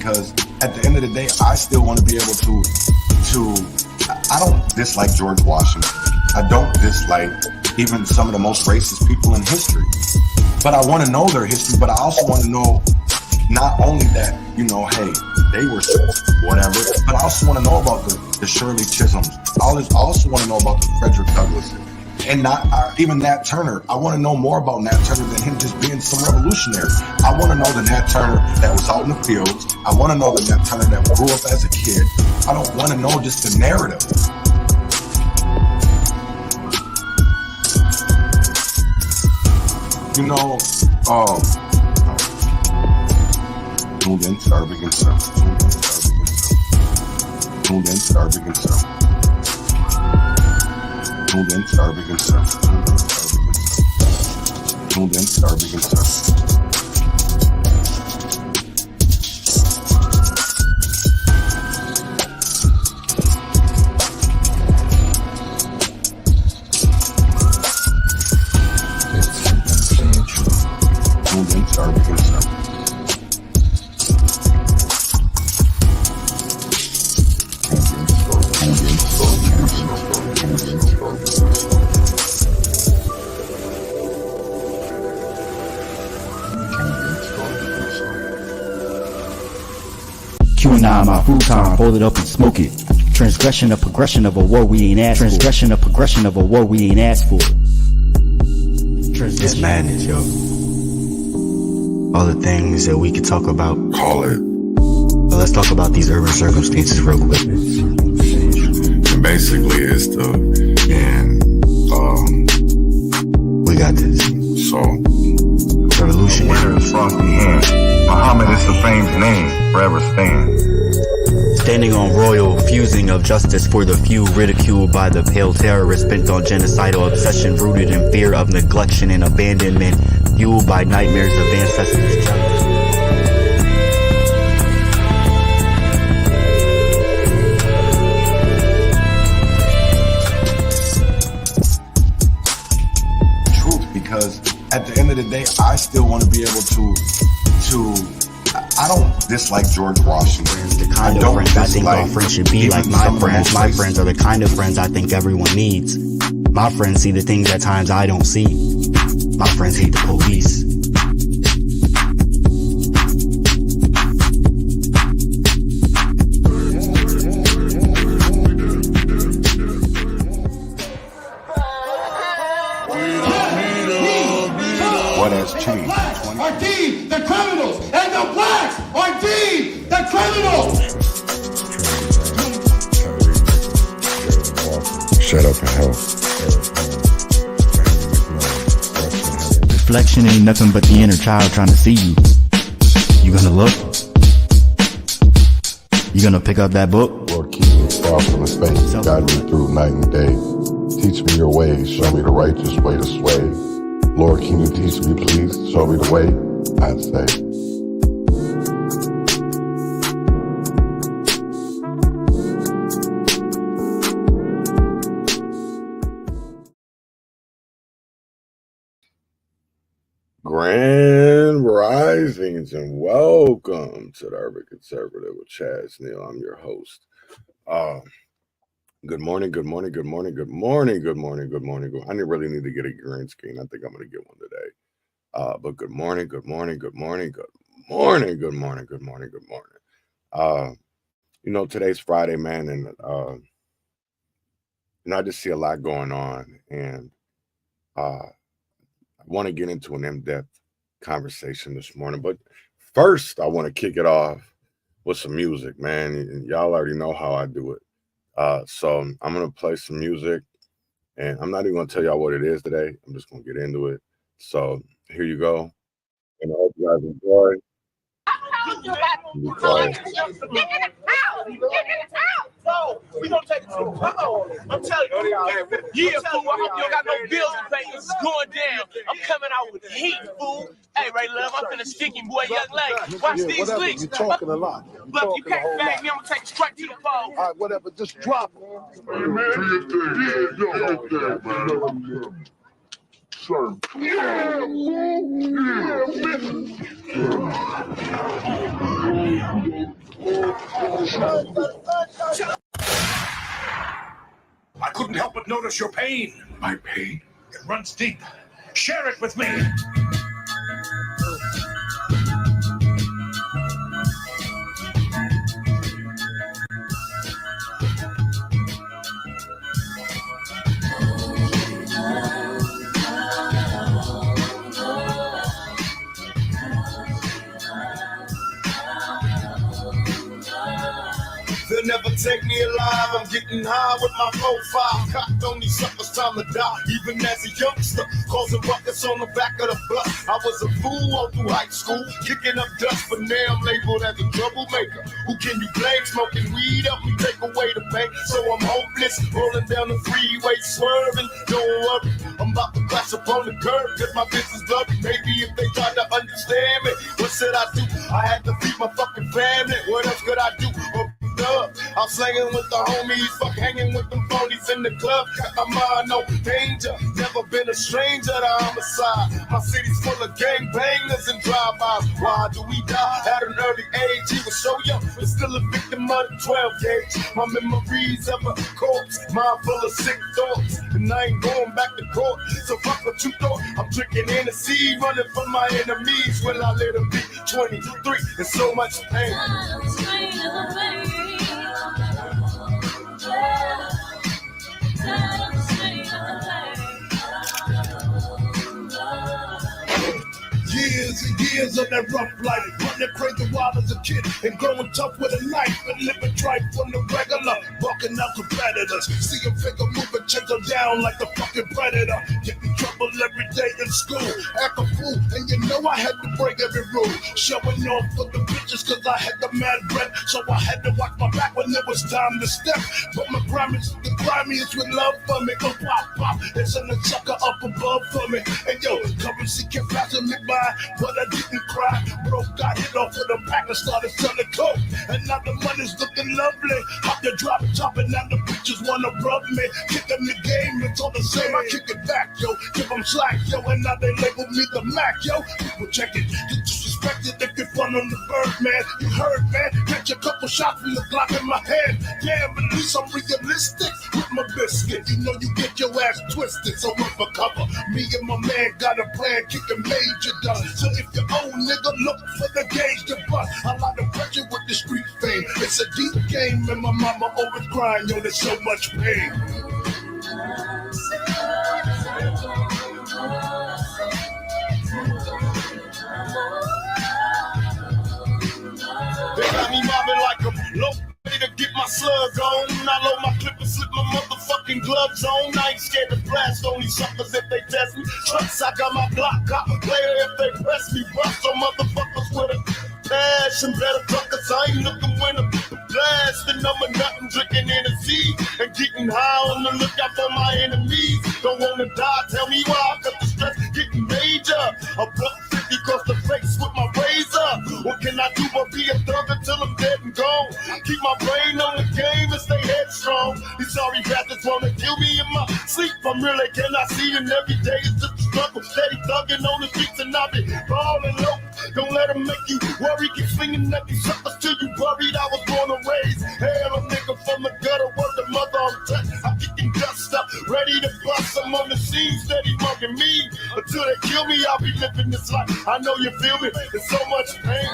because at the end of the day, I still want to be able I don't dislike George Washington. I don't dislike even some of the most racist people in history. But I want to know their history, but I also want to know not only that, hey, they were whatever, but I also want to know about the Shirley Chisholms. I also want to know about the Frederick Douglass. And not even Nat Turner. I want to know more about Nat Turner than him just being some revolutionary. I want to know the Nat Turner that was out in the fields. I want to know the Nat Turner that grew up as a kid. I don't want to know just the narrative. Tuned in to Urban Conservative. Tuned in to Urban Conservative. Tuned in to Urban Conservative. Tuned in to Urban Conservative. Tuned in to Urban Conservative. Q9, my futon, hold it up and smoke it. Transgression, a progression of a war we ain't asked for. Transgression, a progression of a war we ain't asked for. It's madness, yo. All the things that we could talk about. Call it. But let's talk about these urban circumstances real quick. And basically it's we got this. So, revolution. Winter's frosty hand. Muhammad is the famed name, forever stand. Standing on royal fusing of justice for the few, ridiculed by the pale terrorists bent on genocidal obsession, rooted in fear of neglection and abandonment, fueled by nightmares of ancestors' jealousy. Because at the end of the day, I still want to be able to I don't dislike George Washington. The kind of friends I think all friends should be like my friends. My friends are the kind of friends I think everyone needs. My friends see the things at times I don't see. My friends hate the police. What has changed? Are deemed the criminals, and the blacks are deemed the criminals. Shut up and help. Reflection ain't nothing but the inner child trying to see you. You gonna look? You gonna pick up that book? Lord, keep me far from the faith. Guide me through night and day. Teach me your ways. Show me the righteous way to sway. Lord, can you teach me, please? Show me the way, I'd say. Grand risings and welcome to the Urban Conservative with Chaz Neal. I'm your host. Good morning. I really need to get a green screen. I think I'm going to get one today. But good morning. Today's Friday, man, and I just see a lot going on, and I want to get into an in-depth conversation this morning. But first, I want to kick it off with some music, man. And y'all already know how I do it. So I'm going to play some music, and I'm not even going to tell y'all what it is today. I'm just going to get into it. So here you go. And I hope you guys enjoy. Be quiet. So we gonna take it to the I'm telling you, yeah, fool. I hope you don't got no bills to pay. This is going down. I'm coming out with heat, fool. Hey, Ray Love, I'm finna stick him, boy, young lady. Watch these leaks. You're talking a lot. Look, you can't bag me. I'm gonna take it straight to the pole. All right, whatever. Just drop it. I couldn't help but notice your pain. My pain? It runs deep. Share it with me. They'll never take me alive. I'm getting high with my profile. Cocked on these suckers, time to die. Even as a youngster, causing ruckus on the back of the bus. I was a fool all through high school, kicking up dust, but now I'm labeled as a troublemaker. Who can you blame? Smoking weed help me take away the pain. So I'm hopeless, rolling down the freeway, swerving. Don't worry, I'm about to crash up on the curb, cause my business blurry. Maybe if they tried to understand me, what should I do? I had to feed my fucking family. What else could I do? I'm slanging with the homies, fuck hanging with them phonies in the club. Got my mind on danger, never been a stranger to homicide. My city's full of gangbangers and drive-bys. Why do we die at an early age? He was so young, but still a victim of the 12 gauge. My memories of a corpse, mind full of sick thoughts, and I ain't going back to court. So fuck what you thought. I'm drinking Hennessy, running from my enemies. Will I let them be 23 and so much pain? Years and years of that rough life, running crazy wild as a kid, and growing tough with a knife, and living tripe from the regular, walking out competitors, see a figure moving, chase her down like the fucking predator, get in trouble every day in school, act a fool, and you know I had to break every rule, showing off for the bitches cause I had the mad breath, so I had to watch my back when it was time to step, but my grimiest with love for me, go pop, pop, it's in the sucker up above for me, and yo, currency kept passing me by, but I didn't cry. Bro got hit off with a pack and started selling coke. And now the money's looking lovely. Hop the drop top and now the bitches wanna rub me. Kicking the game, it's all the same. I kick it back, yo. Give them slack, yo. And now they label me the Mac, yo. People check it. Get disrespected if you run on the bird, man. You heard, man. Catch a couple shots from the Glock in my head. Damn, at least I'm realistic with my biscuit. You know you get your ass twisted, so run for cover. Me and my man got a plan, kicking major done. So if you're old nigga, look for the gauge to bust. I like the pressure with the street fame. It's a deep game, and my mama always crying, yo, there's so much pain. They got me mobbing like a low to get my slug on. I load my clip and slip my motherfucking gloves on. I ain't scared to blast on these suckers if they test me. Trust I got my block cop player if they press me. Bust on motherfuckers with a passion. Better fuckers, I ain't looking when a blasting. I'm a nothing drinking Hennessy and getting high on the lookout for my enemies. Don't wanna die, tell me why, cause the stress getting major. A buck 50 across the face with my razor. What can I do but be a thug until I'm dead and gone? Keep my brain on the game and stay headstrong. These sorry bastards wanna kill me in my sleep. I'm really cannot see, and every day is just a struggle. Steady thugging on the streets and I be balling low. Don't let them make you worry. Keep swinging at these suckers till you worried. I was born and raised. Hell, a nigga from the gutter, word the mother on touch. I'm kicking dust up, ready to bust. I'm on the scene, steady mugging me. Until they kill me, I'll be living this life. I know you feel me. There's so much pain.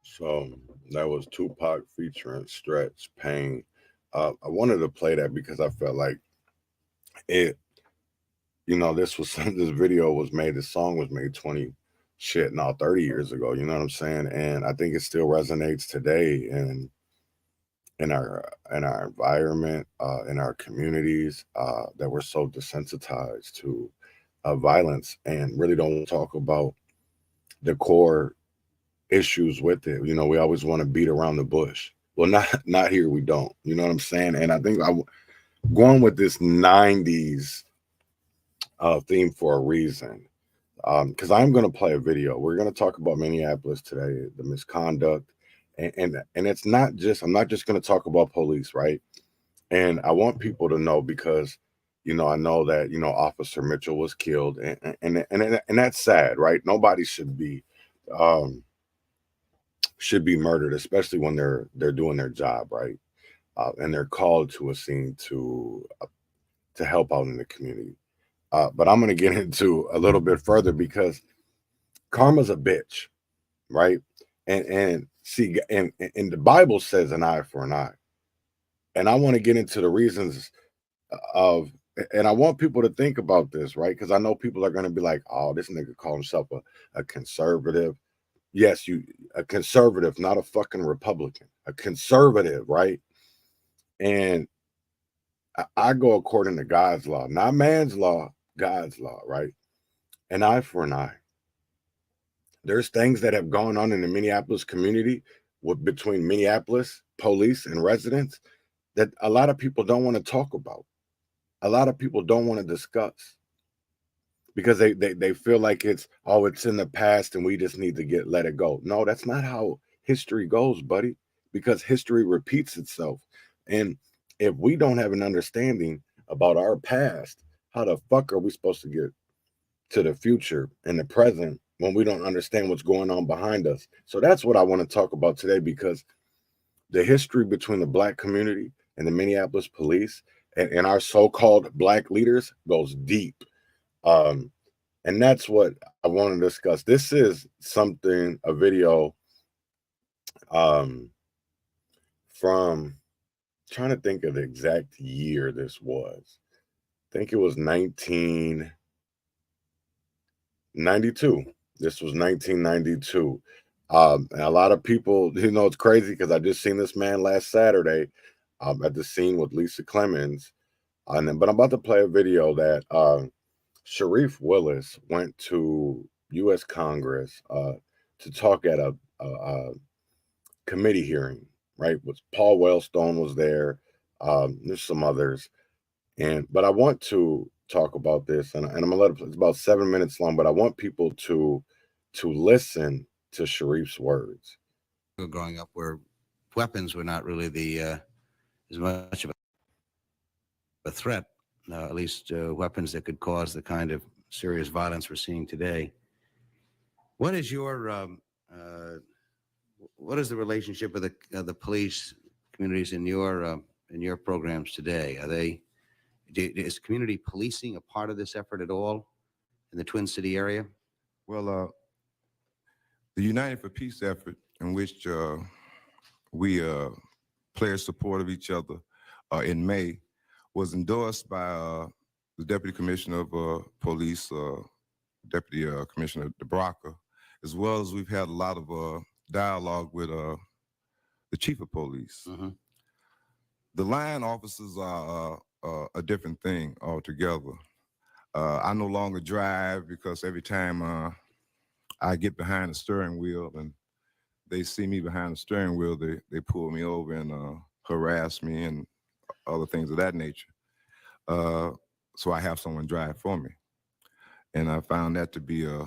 So that was Tupac featuring Stretch Pain. I wanted to play that because I felt like it, you know, this video was made, this song was made 30 years ago, you know what I'm saying? And I think it still resonates today in our environment, in our communities, that we're so desensitized to violence and really don't talk about the core issues with it. You know, we always want to beat around the bush. Well, not here. We don't. You know what I'm saying? And I think going with this 90s theme for a reason, because I'm going to play a video. We're going to talk about Minneapolis today, the misconduct, and it's not just, I'm not just going to talk about police, right? And I want people to know, because you know, I know that, you know, Officer Mitchell was killed, and that's sad, right? Nobody should be murdered, especially when they're doing their job, right? And they're called to a scene to help out in the community. But I'm going to get into a little bit further, because karma's a bitch, right? And see, and the Bible says an eye for an eye. And I want to get into the reasons of, and I want people to think about this, right? Because I know people are going to be like, oh, this nigga called himself a conservative. Yes, a conservative, not a fucking Republican, a conservative, right? And I go according to God's law, not man's law, God's law, right? An eye for an eye. There's things that have gone on in the Minneapolis community between Minneapolis police and residents that a lot of people don't want to talk about. A lot of people don't want to discuss, because they feel like it's in the past and we just need to let it go. No, that's not how history goes, buddy, because history repeats itself. And if we don't have an understanding about our past, how the fuck are we supposed to get to the future and the present when we don't understand what's going on behind us? So that's what I want to talk about today, because the history between the Black community and the Minneapolis police and our so-called Black leaders goes deep. And that's what I want to discuss. This is a video from, trying to think of the exact year this was. I think it was 1992. This was 1992. And a lot of people, you know, it's crazy because I just seen this man last Saturday at the scene with Lisa Clemens. But I'm about to play a video that Sharif Willis went to U.S. Congress to talk at a committee hearing, right? Paul Wellstone was there. There's some others. But I want to talk about this, and I'm gonna let it's about 7 minutes long, but I want people to listen to Sharif's words. Growing up, where weapons were not really as much of a threat, at least weapons that could cause the kind of serious violence we're seeing today. What is your what is the relationship with the police communities in your programs today? Is community policing a part of this effort at all in the Twin City area? Well, the United for Peace effort, in which we pledged support of each other in May, was endorsed by the Deputy Commissioner of Police, Deputy Commissioner DeBraca, as well as we've had a lot of dialogue with the Chief of Police. Mm-hmm. The line officers are a different thing altogether. I no longer drive because every time I get behind the steering wheel and they see me behind the steering wheel, they pull me over and harass me and other things of that nature. So I have someone drive for me. And I found that to be a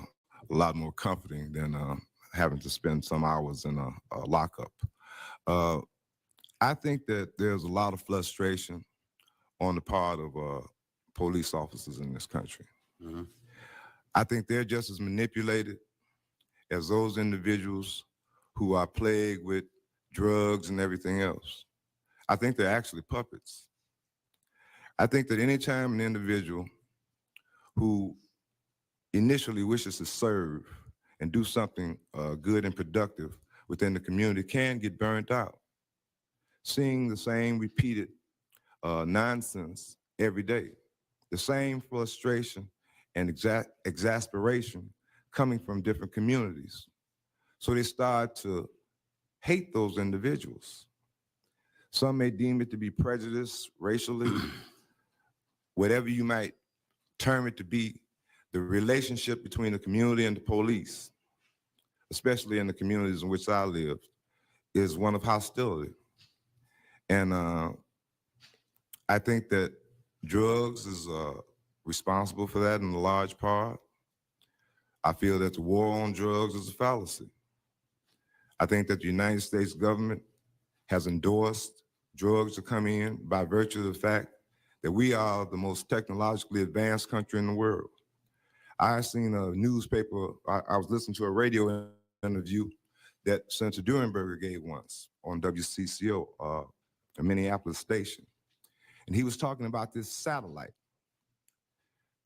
lot more comforting than having to spend some hours in a lockup. I think that there's a lot of frustration on the part of police officers in this country. Mm-hmm. I think they're just as manipulated as those individuals who are plagued with drugs and everything else. I think they're actually puppets. I think that anytime an individual who initially wishes to serve and do something good and productive within the community can get burnt out, seeing the same repeated nonsense every day, the same frustration and exasperation coming from different communities. So they start to hate those individuals. Some may deem it to be prejudice, racially, whatever you might term it to be. the relationship between the community and the police, especially in the communities in which I live, is one of hostility. And I think that drugs is responsible for that in a large part. I feel that the war on drugs is a fallacy. I think that the United States government has endorsed drugs to come in by virtue of the fact that we are the most technologically advanced country in the world. I seen a newspaper, I was listening to a radio interview that Senator Durenberger gave once on WCCO, a Minneapolis station. And he was talking about this satellite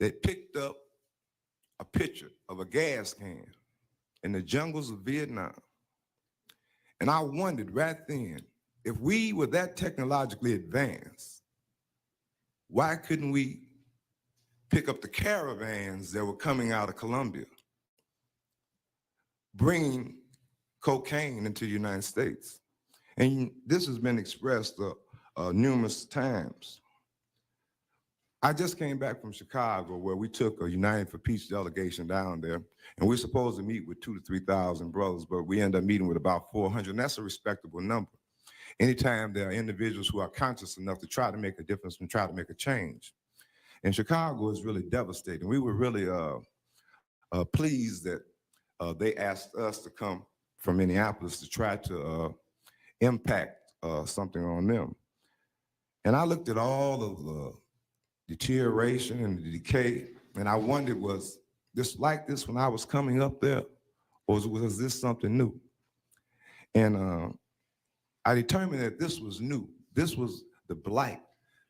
that picked up a picture of a gas can in the jungles of Vietnam. And I wondered right then, if we were that technologically advanced, why couldn't we pick up the caravans that were coming out of Colombia, bringing cocaine into the United States? And this has been expressed numerous times. I just came back from Chicago, where we took a United for Peace delegation down there, and we're supposed to meet with 2,000 to 3,000 brothers, but we end up meeting with about 400, and that's a respectable number. Anytime there are individuals who are conscious enough to try to make a difference and try to make a change. And Chicago is really devastating. We were really pleased that they asked us to come from Minneapolis to try to impact something on them. And I looked at all of the deterioration and the decay, and I wondered, was this like this when I was coming up there, or was this something new? And I determined that this was new. This was the blight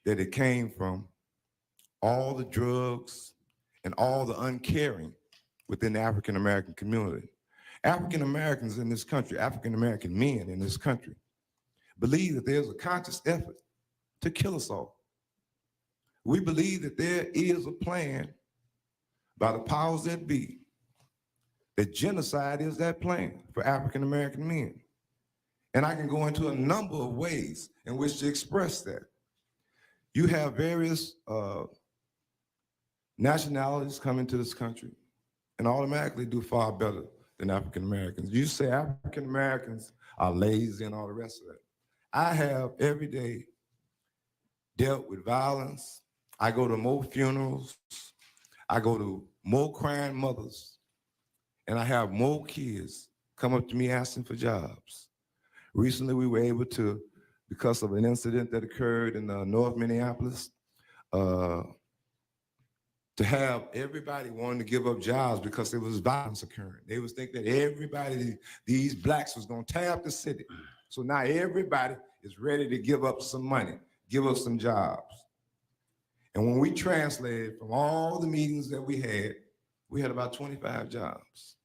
that it came from all the drugs and all the uncaring within the African-American community. African-Americans in this country, African-American men in this country, believe that there's a conscious effort to kill us all. We believe that there is a plan by the powers that be, that genocide is that plan for African-American men. And I can go into a number of ways in which to express that. You have various nationalities come into this country and automatically do far better than African-Americans. You say African-Americans are lazy and all the rest of it. I have every day dealt with violence. I go to more funerals. I go to more crying mothers. And I have more kids come up to me asking for jobs. Recently, we were able to, because of an incident that occurred in North Minneapolis, to have everybody wanting to give up jobs because there was violence occurring. They was thinking that everybody, these blacks was gonna tear up the city. So now everybody is ready to give up some money, give up some jobs. And when we translated from all the meetings that we had about 25 jobs.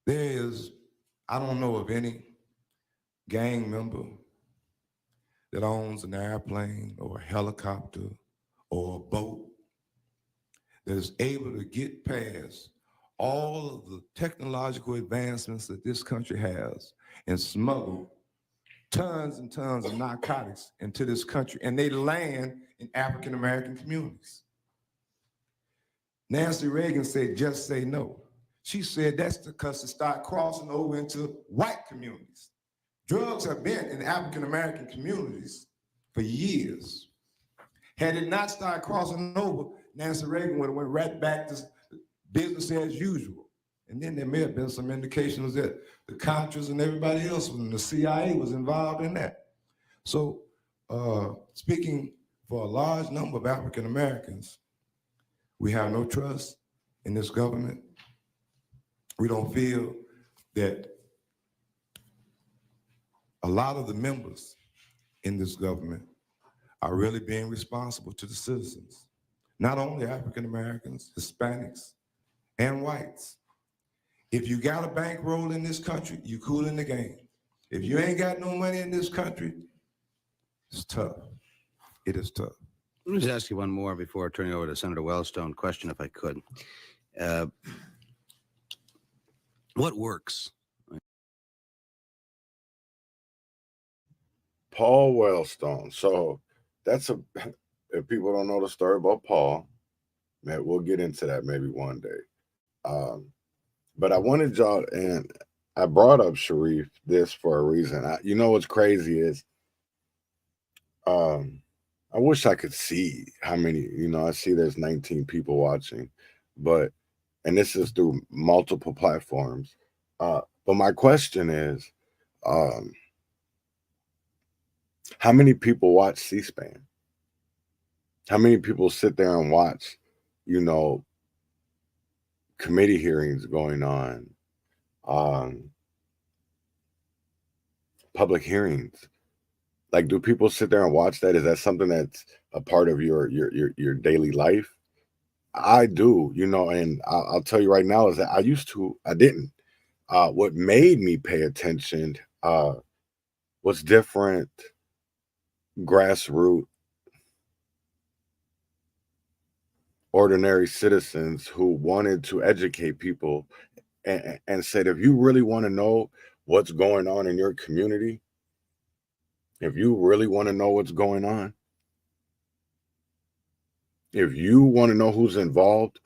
There is, I don't know of any gang member that owns an airplane or a helicopter or a boat that is able to get past all of the technological advancements that this country has and smuggle tons and tons of narcotics into this country, and they land in African-American communities. Nancy Reagan said, just say no. She said that's because it started crossing over into white communities. Drugs have been in African-American communities for years. Had it not started crossing over, Nancy Reagan would have went right back to business as usual. And then there may have been some indications that the Contras and everybody else from the CIA was involved in that. So speaking for a large number of African Americans, we have no trust in this government. We don't feel that a lot of the members in this government are really being responsible to the citizens, not only African Americans, Hispanics, and whites. If you got a bankroll in this country, you cool in the game. If you ain't got no money in this country, it's tough. It is tough. Let me just ask you one more before turning over to Senator Wellstone. Question, if I could. What works? Paul Wellstone. So that's if people don't know the story about Paul, Man, we'll get into that maybe one day. But I wanted y'all, and I brought up Sharif this for a reason. You know what's crazy is, I wish I could see how many, I see there's 19 people watching, and this is through multiple platforms. But my question is, how many people watch C-SPAN? How many people sit there and watch, committee hearings going on, public hearings? Like, do people sit there and watch that? Is that something that's a part of your daily life? I do, and I'll tell you right now is that I didn't. What made me pay attention was different grassroots, ordinary citizens who wanted to educate people and said, if you really want to know what's going on in your community, if you really want to know what's going on, if you want to know who's involved,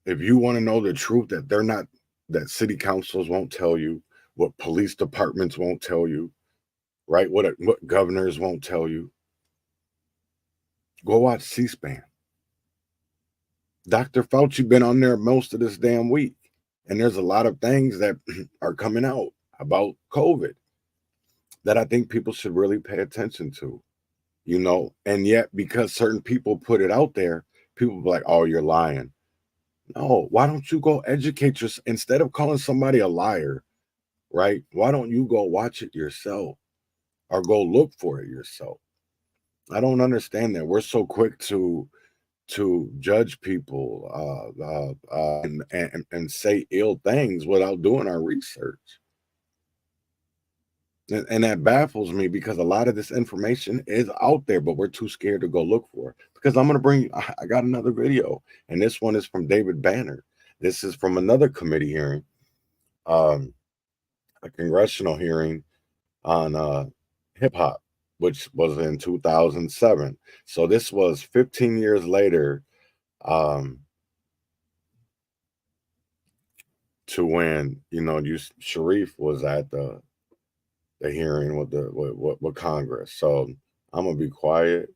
if you want to know the truth that city councils won't tell you, what police departments won't tell you, right? What governors won't tell you, go watch C-SPAN. Dr. Fauci been on there most of this damn week, and there's a lot of things that are coming out about COVID that I think people should really pay attention to, and yet because certain people put it out there, people be like, oh, you're lying. No, why don't you go educate yourself instead of calling somebody a liar, right? Why don't you go watch it yourself or go look for it yourself? I don't understand that. We're so quick to judge people and say ill things without doing our research. And that baffles me because a lot of this information is out there, but we're too scared to go look for it. Because I got another video, and this one is from David Banner. This is from another committee hearing, a congressional hearing on hip hop, which was in 2007. So this was 15 years later to when, Sharif was at the hearing with Congress. So I'm gonna be quiet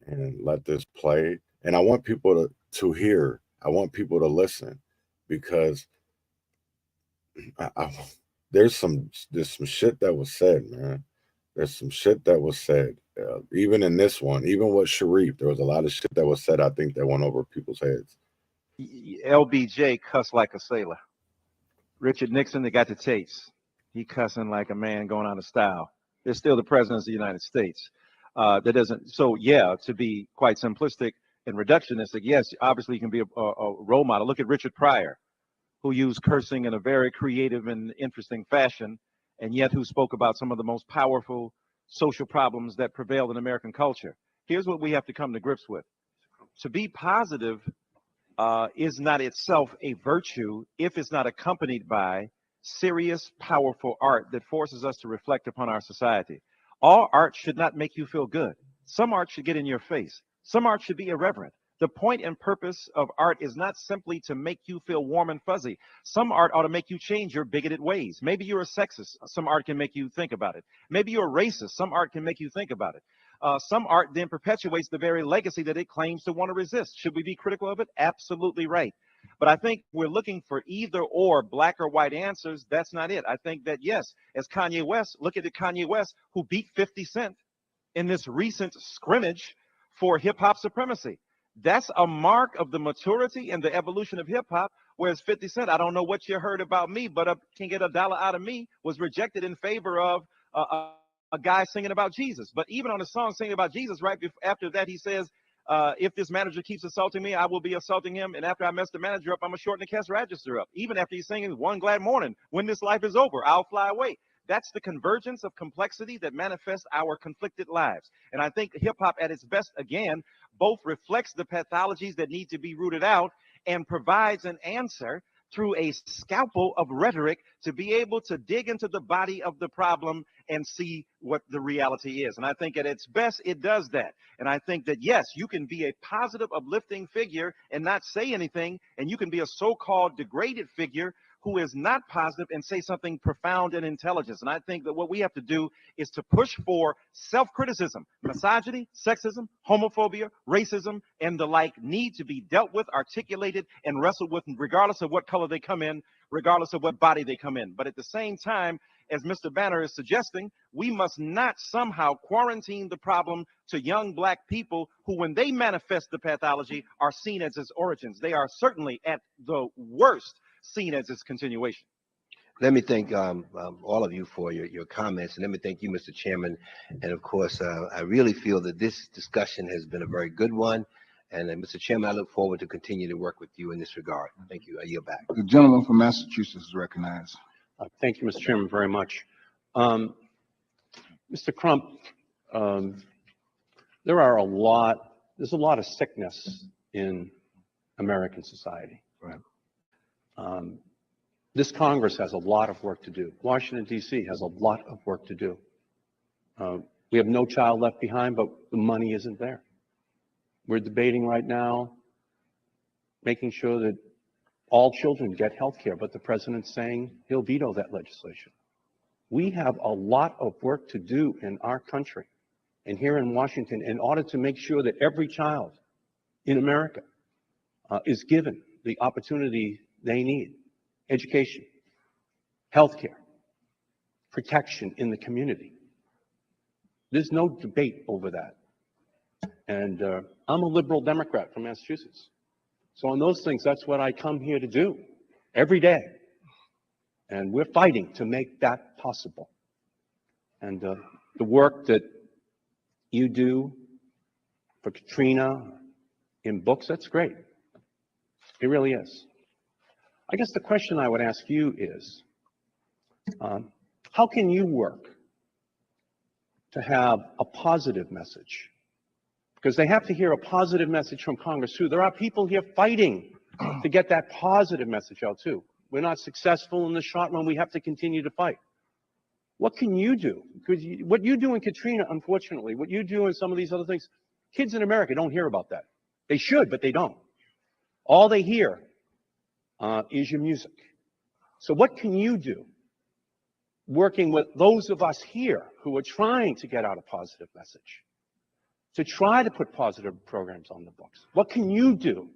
and let this play. And I want people to hear. I want people to listen, because there's some shit that was said, man. There's some shit that was said, even in this one, even with Sharif. There was a lot of shit that was said, I think, that went over people's heads. LBJ cussed like a sailor. Richard Nixon, they got the tapes. He cussing like a man going out of style. They're still the president of the United States. That doesn't, so yeah, to be quite simplistic and reductionistic, yes, obviously you can be a role model. Look at Richard Pryor, who used cursing in a very creative and interesting fashion, and yet who spoke about some of the most powerful social problems that prevail in American culture. Here's what we have to come to grips with. To be positive is not itself a virtue if it's not accompanied by serious, powerful art that forces us to reflect upon our society. All art should not make you feel good. Some art should get in your face. Some art should be irreverent. The point and purpose of art is not simply to make you feel warm and fuzzy. Some art ought to make you change your bigoted ways. Maybe you're a sexist. Some art can make you think about it. Maybe you're a racist. Some art can make you think about it. Some art then perpetuates the very legacy that it claims to want to resist. Should we be critical of it? Absolutely right. But I think we're looking for either or, black or white answers. That's not it. I think that, yes, as Kanye West, look at Kanye West, who beat 50 Cent in this recent scrimmage for hip hop supremacy. That's a mark of the maturity and the evolution of hip hop. Whereas 50 Cent, I don't know what you heard about me, but Can't Get a Dollar Out of Me was rejected in favor of a guy singing about Jesus. But even on the song singing about Jesus, right after that, he says, if this manager keeps assaulting me, I will be assaulting him. And after I mess the manager up, I'm going to shorten the cash register up. Even after he's singing One Glad Morning, when this life is over, I'll fly away. That's the convergence of complexity that manifests our conflicted lives. And I think hip hop at its best, again, both reflects the pathologies that need to be rooted out and provides an answer through a scalpel of rhetoric to be able to dig into the body of the problem and see what the reality is. And I think at its best, it does that. And I think that, yes, you can be a positive, uplifting figure and not say anything, and you can be a so-called degraded figure who is not positive and say something profound and intelligent. And I think that what we have to do is to push for self-criticism. Misogyny, sexism, homophobia, racism, and the like need to be dealt with, articulated, and wrestled with, regardless of what color they come in, regardless of what body they come in. But at the same time, as Mr. Banner is suggesting, we must not somehow quarantine the problem to young black people who, when they manifest the pathology, are seen as its origins. They are certainly, at the worst, seen as its continuation. Let me thank all of you for your comments, and let me thank you, Mr. Chairman. And of course, I really feel that this discussion has been a very good one. And Mr. Chairman, I look forward to continue to work with you in this regard. Thank you. I yield back. The gentleman from Massachusetts is recognized. Thank you, Mr. Chairman, very much. Mr. Crump, there's a lot of sickness in American society. Right. This Congress has a lot of work to do. Washington, D.C. has a lot of work to do. We have no child left behind, but the money isn't there. We're debating right now making sure that all children get health care, but the president's saying he'll veto that legislation. We have a lot of work to do in our country and here in Washington in order to make sure that every child in America is given the opportunity they need: education, health care, protection in the community. There's no debate over that. And I'm a liberal Democrat from Massachusetts. So on those things, that's what I come here to do every day. And we're fighting to make that possible. And the work that you do for Katrina in books, that's great. It really is. I guess the question I would ask you is, how can you work to have a positive message? Because they have to hear a positive message from Congress too. There are people here fighting to get that positive message out too. We're not successful in the short run. We have to continue to fight. What can you do? Because what you do in Katrina, unfortunately, what you do in some of these other things, kids in America don't hear about that. They should, but they don't. All they hear is your music. So what can you do working with those of us here who are trying to get out a positive message, to try to put positive programs on the books? What can you do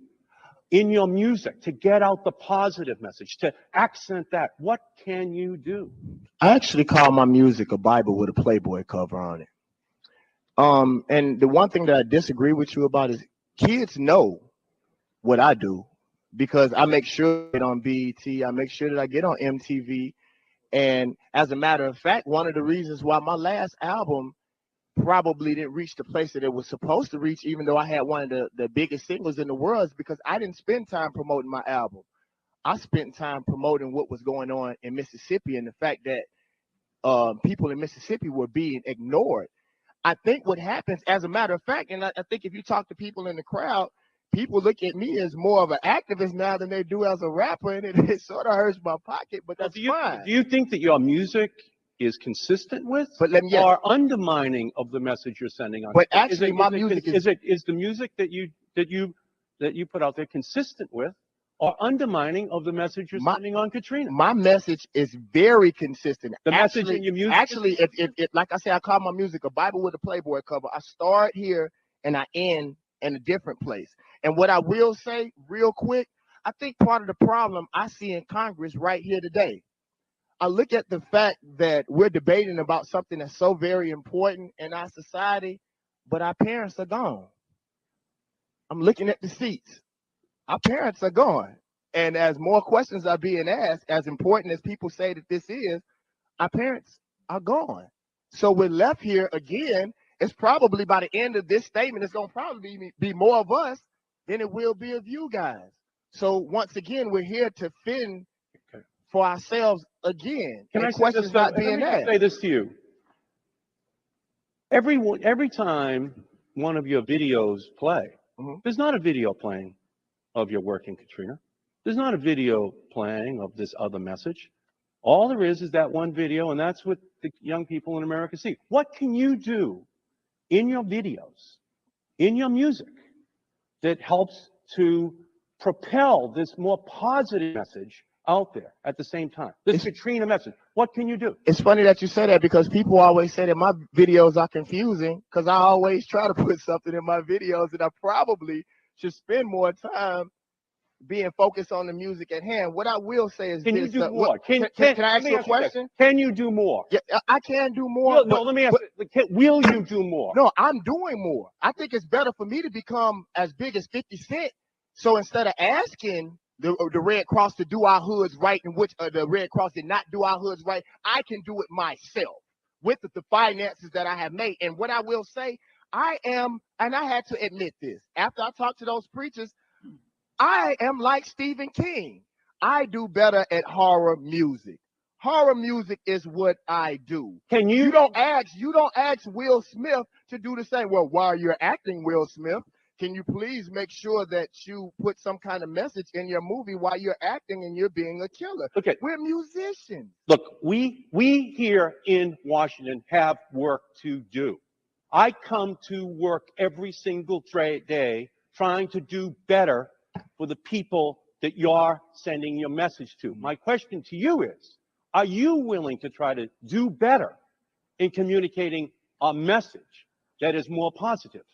in your music to get out the positive message, to accent that? What can you do? I actually call my music a Bible with a Playboy cover on it. And the one thing that I disagree with you about is kids know what I do, because I make sure I get on BET, I make sure that I get on MTV. And as a matter of fact, one of the reasons why my last album probably didn't reach the place that it was supposed to reach, even though I had one of the biggest singles in the world, is because I didn't spend time promoting my album. I spent time promoting what was going on in Mississippi and the fact that people in Mississippi were being ignored. I think what happens, as a matter of fact, and I think if you talk to people in the crowd, people look at me as more of an activist now than they do as a rapper, and it sort of hurts my pocket, but that's fine. Do you think that your music is consistent with, yes, or undermining of the message you're sending on? But actually, my music is the music that you put out there consistent with, or undermining of the message you're sending on Katrina? My message is very consistent. The message in your music. Actually, if like I say, I call my music a Bible with a Playboy cover. I start here and I end in a different place. And what I will say real quick, I think part of the problem I see in Congress right here today, I look at the fact that we're debating about something that's so very important in our society, but our parents are gone. I'm looking at the seats. Our parents are gone. And as more questions are being asked, as important as people say that this is, our parents are gone. So we're left here again. It's probably by the end of this statement, it's going to probably be more of us than it will be of you guys. So once again, we're here to fend for ourselves again. Can I questions say this, not being asked? say this to you? Every time one of your videos play, there's not a video playing of your work in Katrina. There's not a video playing of this other message. All there is that one video, and that's what the young people in America see. What can you do in your videos, in your music, that helps to propel this more positive message out there at the same time? This Katrina message. What can you do? It's funny that you say that because people always say that my videos are confusing because I always try to put something in my videos, and I probably should spend more time being focused on the music at hand. What I will say is Can this. you do more? Can I ask you a question? Can you do more? Yeah, I can do more. No, let me ask you, will you do more? No, I'm doing more. I think it's better for me to become as big as 50 Cent. So instead of asking the Red Cross to do our hoods right, and which the Red Cross did not do our hoods right, I can do it myself with the finances that I have made. And what I will say, I am, and I had to admit this, after I talked to those preachers, I am like Stephen King. I do better at horror music. Horror music is what I do. Can you? You don't ask Will Smith to do the same. Well, while you're acting Will Smith, can you please make sure that you put some kind of message in your movie while you're acting and you're being a killer? Okay. We're musicians. Look, we here in Washington have work to do. I come to work every single day trying to do better for the people that you're sending your message to. My question to you is, are you willing to try to do better in communicating a message that is more positive?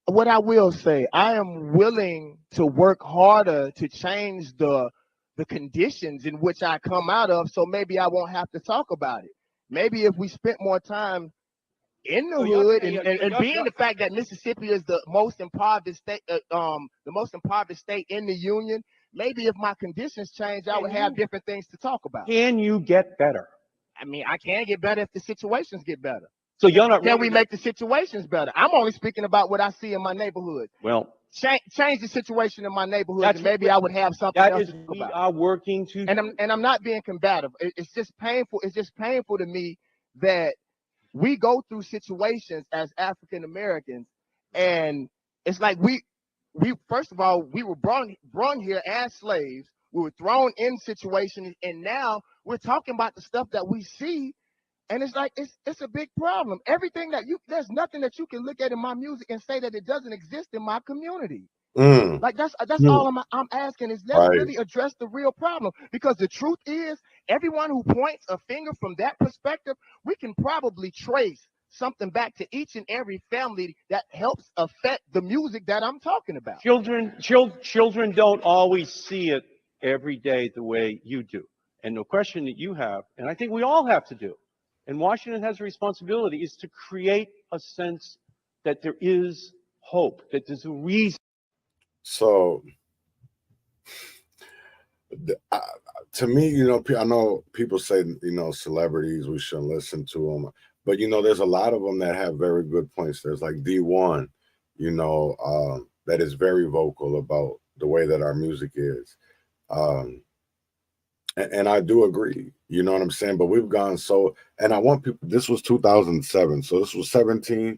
What I will say, I am willing to work harder to change the conditions in which I come out of, so maybe I won't have to talk about it. Maybe if we spent more time in the hood, and being the fact that Mississippi is the most impoverished state, in the union, maybe if my conditions change, I would have different things to talk about. Can you get better? I mean, I can get better if the situations get better. So you're not. Can we make the situations better? I'm only speaking about what I see in my neighborhood. Well, change the situation in my neighborhood, and maybe I would have something else to talk about. We are working to. And I'm not being combative. It's just painful. It's just painful to me that we go through situations as African Americans, and it's like we first of all, we were brought here as slaves. We were thrown in situations, and now we're talking about the stuff that we see, and it's like it's a big problem. Everything that there's nothing that you can look at in my music and say that it doesn't exist in my community. Like that's all I'm asking is let's really address the real problem, because the truth is everyone who points a finger from that perspective, we can probably trace something back to each and every family that helps affect the music that I'm talking about. Children don't always see it every day the way you do. And the question that you have, and I think we all have to do, and Washington has a responsibility, is to create a sense that there is hope, that there's a reason. So, to me, I know people say, celebrities, we shouldn't listen to them. But, there's a lot of them that have very good points. There's like D1, that is very vocal about the way that our music is. And I do agree, you know what I'm saying? But we've gone so, and I want people, this was 2007. So this was 17.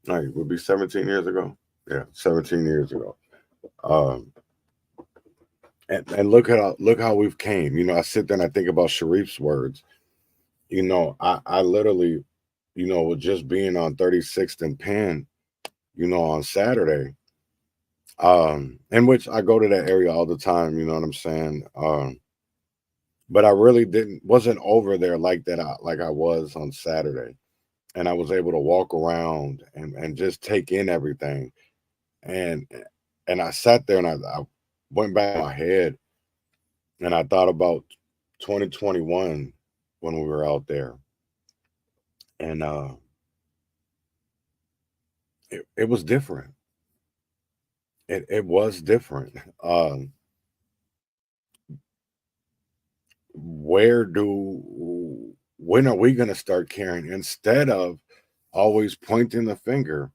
All right, would be 17 years ago. Yeah, 17 years ago. And look how we've came. I sit there and I think about Sharif's words. I literally, with just being on 36th and Penn, on Saturday, in which I go to that area all the time, you know what I'm saying? But I really wasn't over there like that, like I was on Saturday. And I was able to walk around and just take in everything. And I sat there and I went back in my head and I thought about 2021 when we were out there. And it was different. It was different. When are we going to start caring instead of always pointing the finger?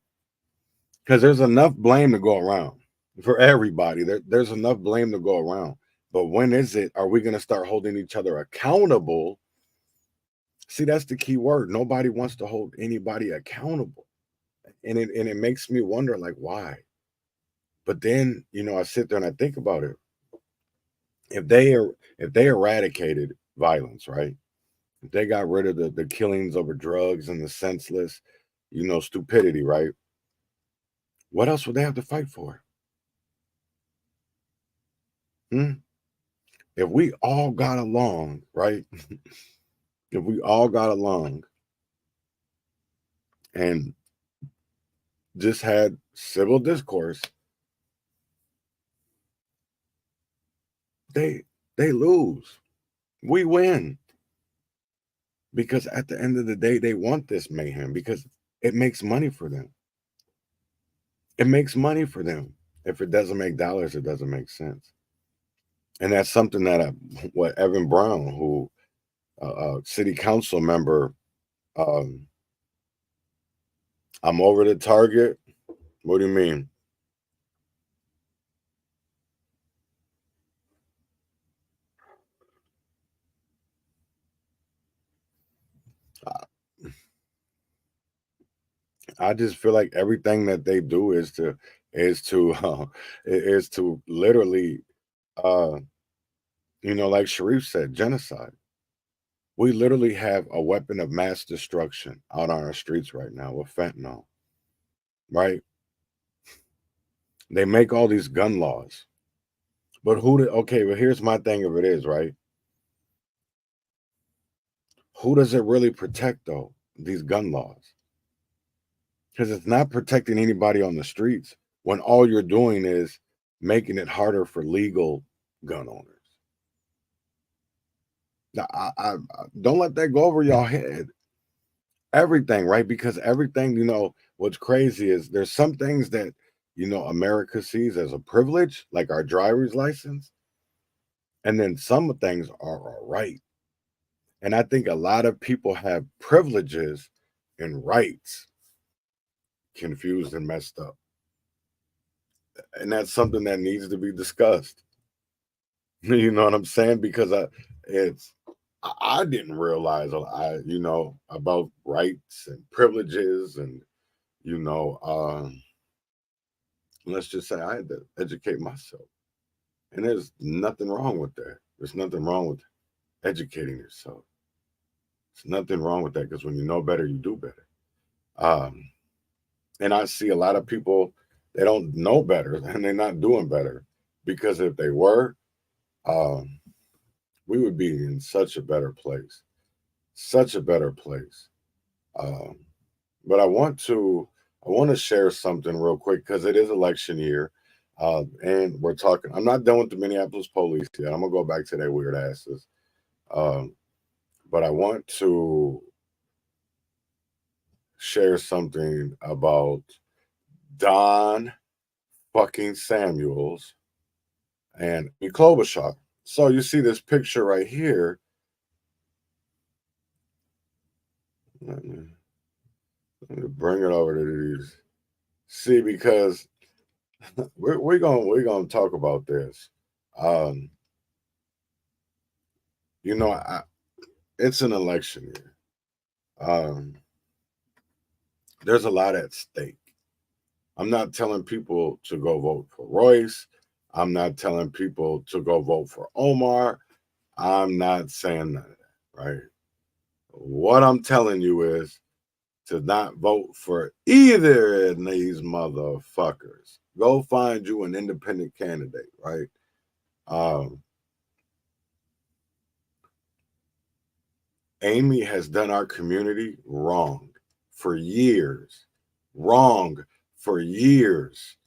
Because there's enough blame to go around for everybody. There's enough blame to go around. But when are we going to start holding each other accountable? See, that's the key word. Nobody wants to hold anybody accountable. And it makes me wonder, like, why? But then, I sit there and I think about it. If they eradicated violence, right? If they got rid of the killings over drugs and the senseless, stupidity, right? What else would they have to fight for? If we all got along, right? If we all got along and just had civil discourse, they lose. We win. Because at the end of the day, they want this mayhem because it makes money for them. It makes money for them. If it doesn't make dollars, it doesn't make sense. And that's something that what Evan Brown, who city council member, I'm over the target. What do you mean? I just feel like everything that they do is to literally, like Sharif said, genocide. We literally have a weapon of mass destruction out on our streets right now with fentanyl, right? They make all these gun laws, but okay, but here's my thing of it is, right? Who does it really protect though, these gun laws? Because it's not protecting anybody on the streets when all you're doing is making it harder for legal gun owners. Now, I don't let that go over your head. Everything, right? Because everything, what's crazy is there's some things that, America sees as a privilege, like our driver's license. And then some things are a right. And I think a lot of people have privileges and rights confused and messed up. And that's something that needs to be discussed. You know what I'm saying? Because I didn't realize about rights and privileges and let's just say I had to educate myself. And there's nothing wrong with that. There's nothing wrong with educating yourself. There's nothing wrong with that because when you know better, you do better. And I see a lot of people, they don't know better and they're not doing better because if they were, we would be in such a better place. Such a better place. But I want to share something real quick because it is election year. And we're talking, I'm not done with the Minneapolis police yet. I'm gonna go back to their weird asses. But I want to share something about Don fucking Samuels and Klobuchar. So you see this picture right here. Let me bring it over to these. See, because we're gonna talk about this. It's an election year. There's a lot at stake. I'm not telling people to go vote for Royce. I'm not telling people to go vote for Omar. I'm not saying none of that, right? What I'm telling you is to not vote for either of these motherfuckers. Go find you an independent candidate, right? Amy has done our community wrong for years. Wrong for years.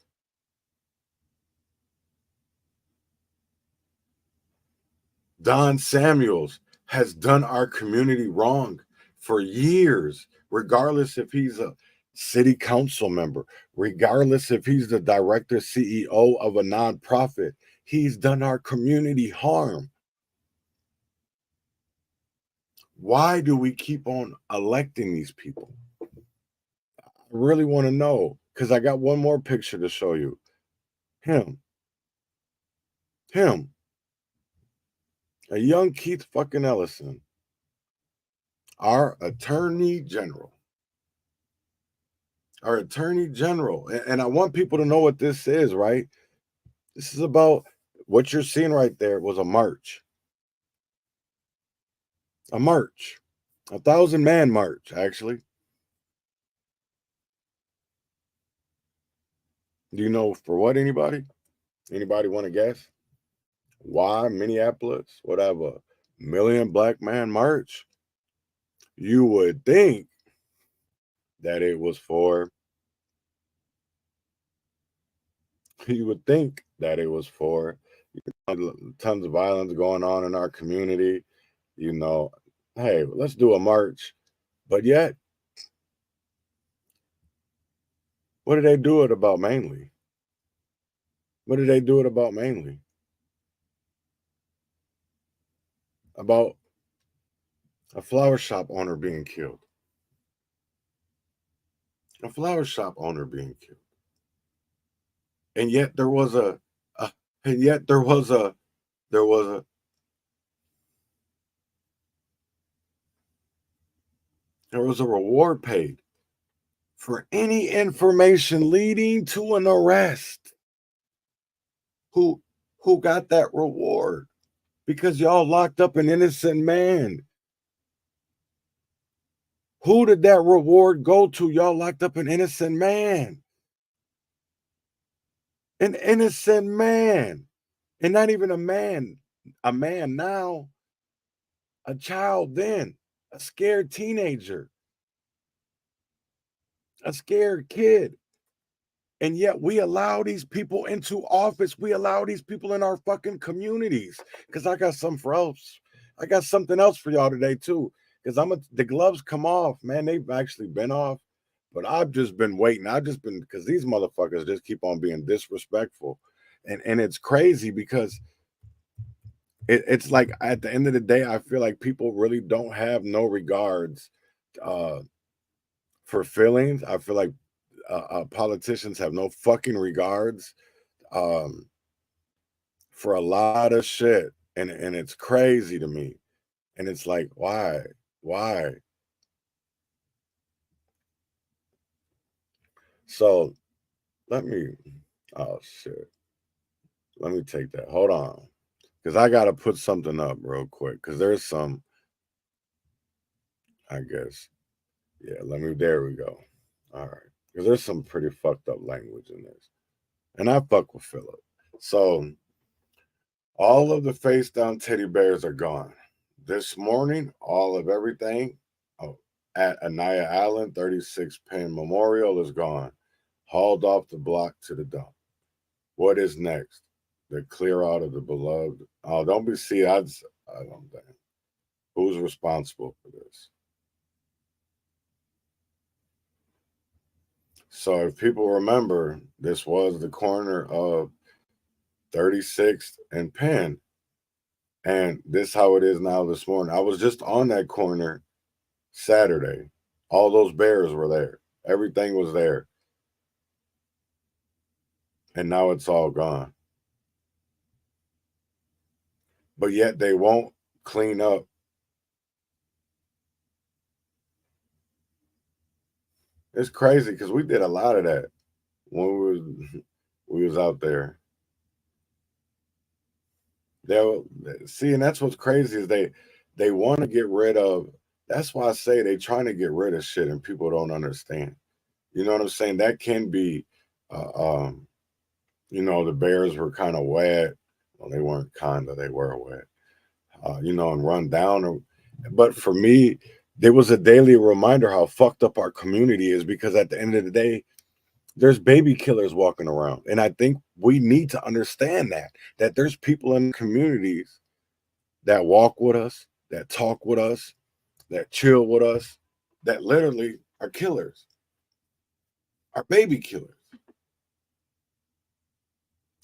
Don Samuels has done our community wrong for years, regardless if he's a city council member, regardless if he's the director, CEO of a nonprofit. He's done our community harm. Why do we keep on electing these people? I really want to know because I got one more picture to show you. Him. A young Keith fucking Ellison, our attorney general. our attorney general. And I want people to know what this is, right? This is about what you're seeing right there was a march. A march. 1,000-man march, actually. Do you know for what, anybody? Anybody want to guess? Why Minneapolis would have a million black man march? You would think that it was for, tons of violence going on in our community. You know, hey, let's do a march. But yet, what do they do it about mainly? What did they do it about mainly? About a flower shop owner being killed. A flower shop owner being killed. And yet there was a reward paid for any information leading to an arrest. Who got that reward? Because y'all locked up an innocent man. Who did that reward go to? Y'all locked up an innocent man. An innocent man. And not even a man now, a child then, a scared teenager, a scared kid. And yet we allow these people into office. We allow these people in our fucking communities. Because I got something else. I got something else for y'all today too. Because the gloves come off, man. They've actually been off. But I've just been waiting. Because these motherfuckers just keep on being disrespectful. And it's crazy because it's like at the end of the day, I feel like people really don't have no regards for feelings. I feel like politicians have no fucking regards for a lot of shit. And it's crazy to me. And it's like, why? So let me take that. Hold on. Because I got to put something up real quick. Because there's some, I guess. Yeah, there we go. All right. Because there's some pretty fucked up language in this. And I fuck with Philip. So all of the face down teddy bears are gone. This morning, all of everything at Anaya Allen 36 Penn Memorial is gone. Hauled off the block to the dump. What is next? The clear out of the beloved. Oh, don't be see. I don't think. Who's responsible for this? So if people remember, this was the corner of 36th and Penn. And this is how it is now this morning. I was just on that corner Saturday. All those bears were there. Everything was there. And now it's all gone. But yet they won't clean up. It's crazy because we did a lot of that when we was out there. And that's what's crazy is they want to get rid of. That's why I say they trying to get rid of shit and people don't understand. You know what I'm saying? That can be, the bears were kind of wet. Well, they weren't kind of, they were wet, and run down. But for me, there was a daily reminder how fucked up our community is because at the end of the day, there's baby killers walking around. And I think we need to understand that there's people in communities that walk with us, that talk with us, that chill with us, that literally are killers, are baby killers.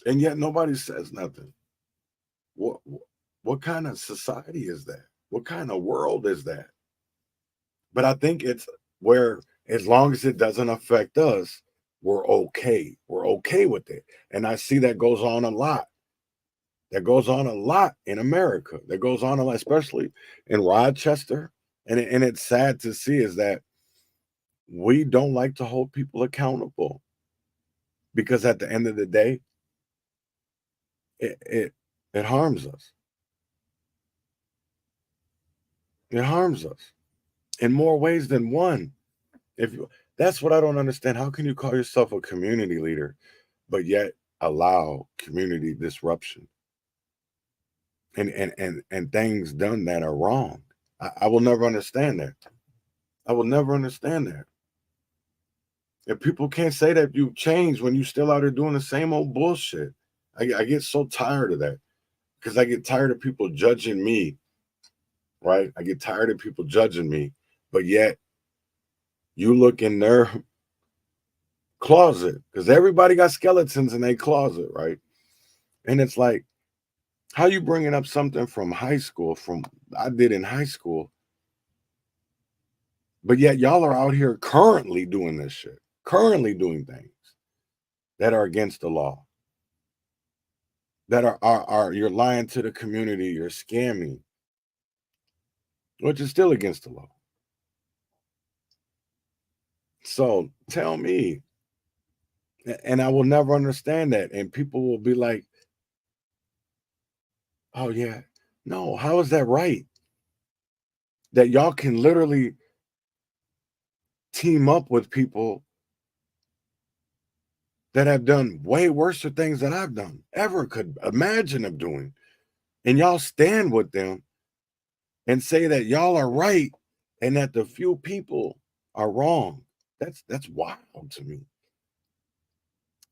And yet nobody says nothing. What kind of society is that? What kind of world is that? But I think it's where as long as it doesn't affect us, we're okay. We're okay with it. And I see that goes on a lot. That goes on a lot in America. That goes on a lot, especially in Rochester. And it's sad to see is that we don't like to hold people accountable because at the end of the day, it harms us. It harms us in more ways than one. That's what I don't understand. How can you call yourself a community leader, but yet allow community disruption and things done that are wrong? I will never understand that. I will never understand that. If people can't say that you've changed when you still out here doing the same old bullshit, I get so tired of that because I get tired of people judging me, right? I get tired of people judging me, but yet you look in their closet because everybody got skeletons in their closet, right? And it's like, how you bringing up something from high school, from I did in high school, but yet y'all are out here currently doing this shit, currently doing things that are against the law, that are you're lying to the community, you're scamming, which is still against the law. So tell me, and I will never understand that. And people will be like, oh yeah, no, how is that right? That y'all can literally team up with people that have done way worse things than I've done, ever could imagine of doing. And y'all stand with them and say that y'all are right and that the few people are wrong. That's wild to me.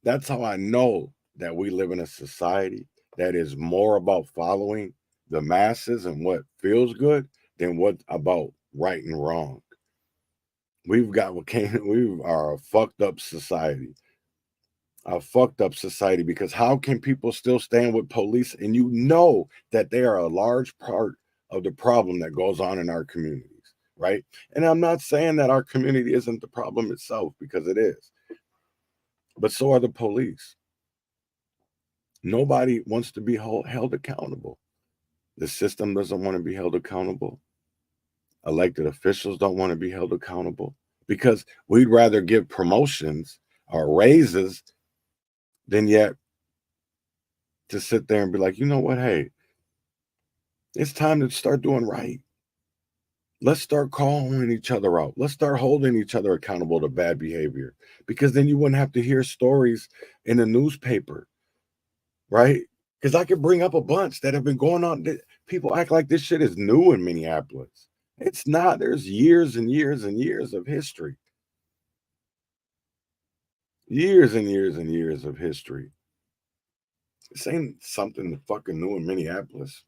That's how I know that we live in a society that is more about following the masses and what feels good than what about right and wrong. We are a fucked up society. A fucked up society, because how can people still stand with police and you know that they are a large part of the problem that goes on in our communities, right? And I'm not saying that our community isn't the problem itself, because it is, but so are the police. Nobody wants to be held accountable. The system doesn't want to be held accountable. Elected officials don't want to be held accountable, because we'd rather give promotions or raises than yet to sit there and be like, you know what, hey, it's time to start doing right. Let's start calling each other out. Let's start holding each other accountable to bad behavior, because then you wouldn't have to hear stories in the newspaper, right? Because I could bring up a bunch that have been going on. People act like this shit is new in Minneapolis. It's not. There's years and years and years of history. Years and years and years of history. This ain't something fucking new in Minneapolis.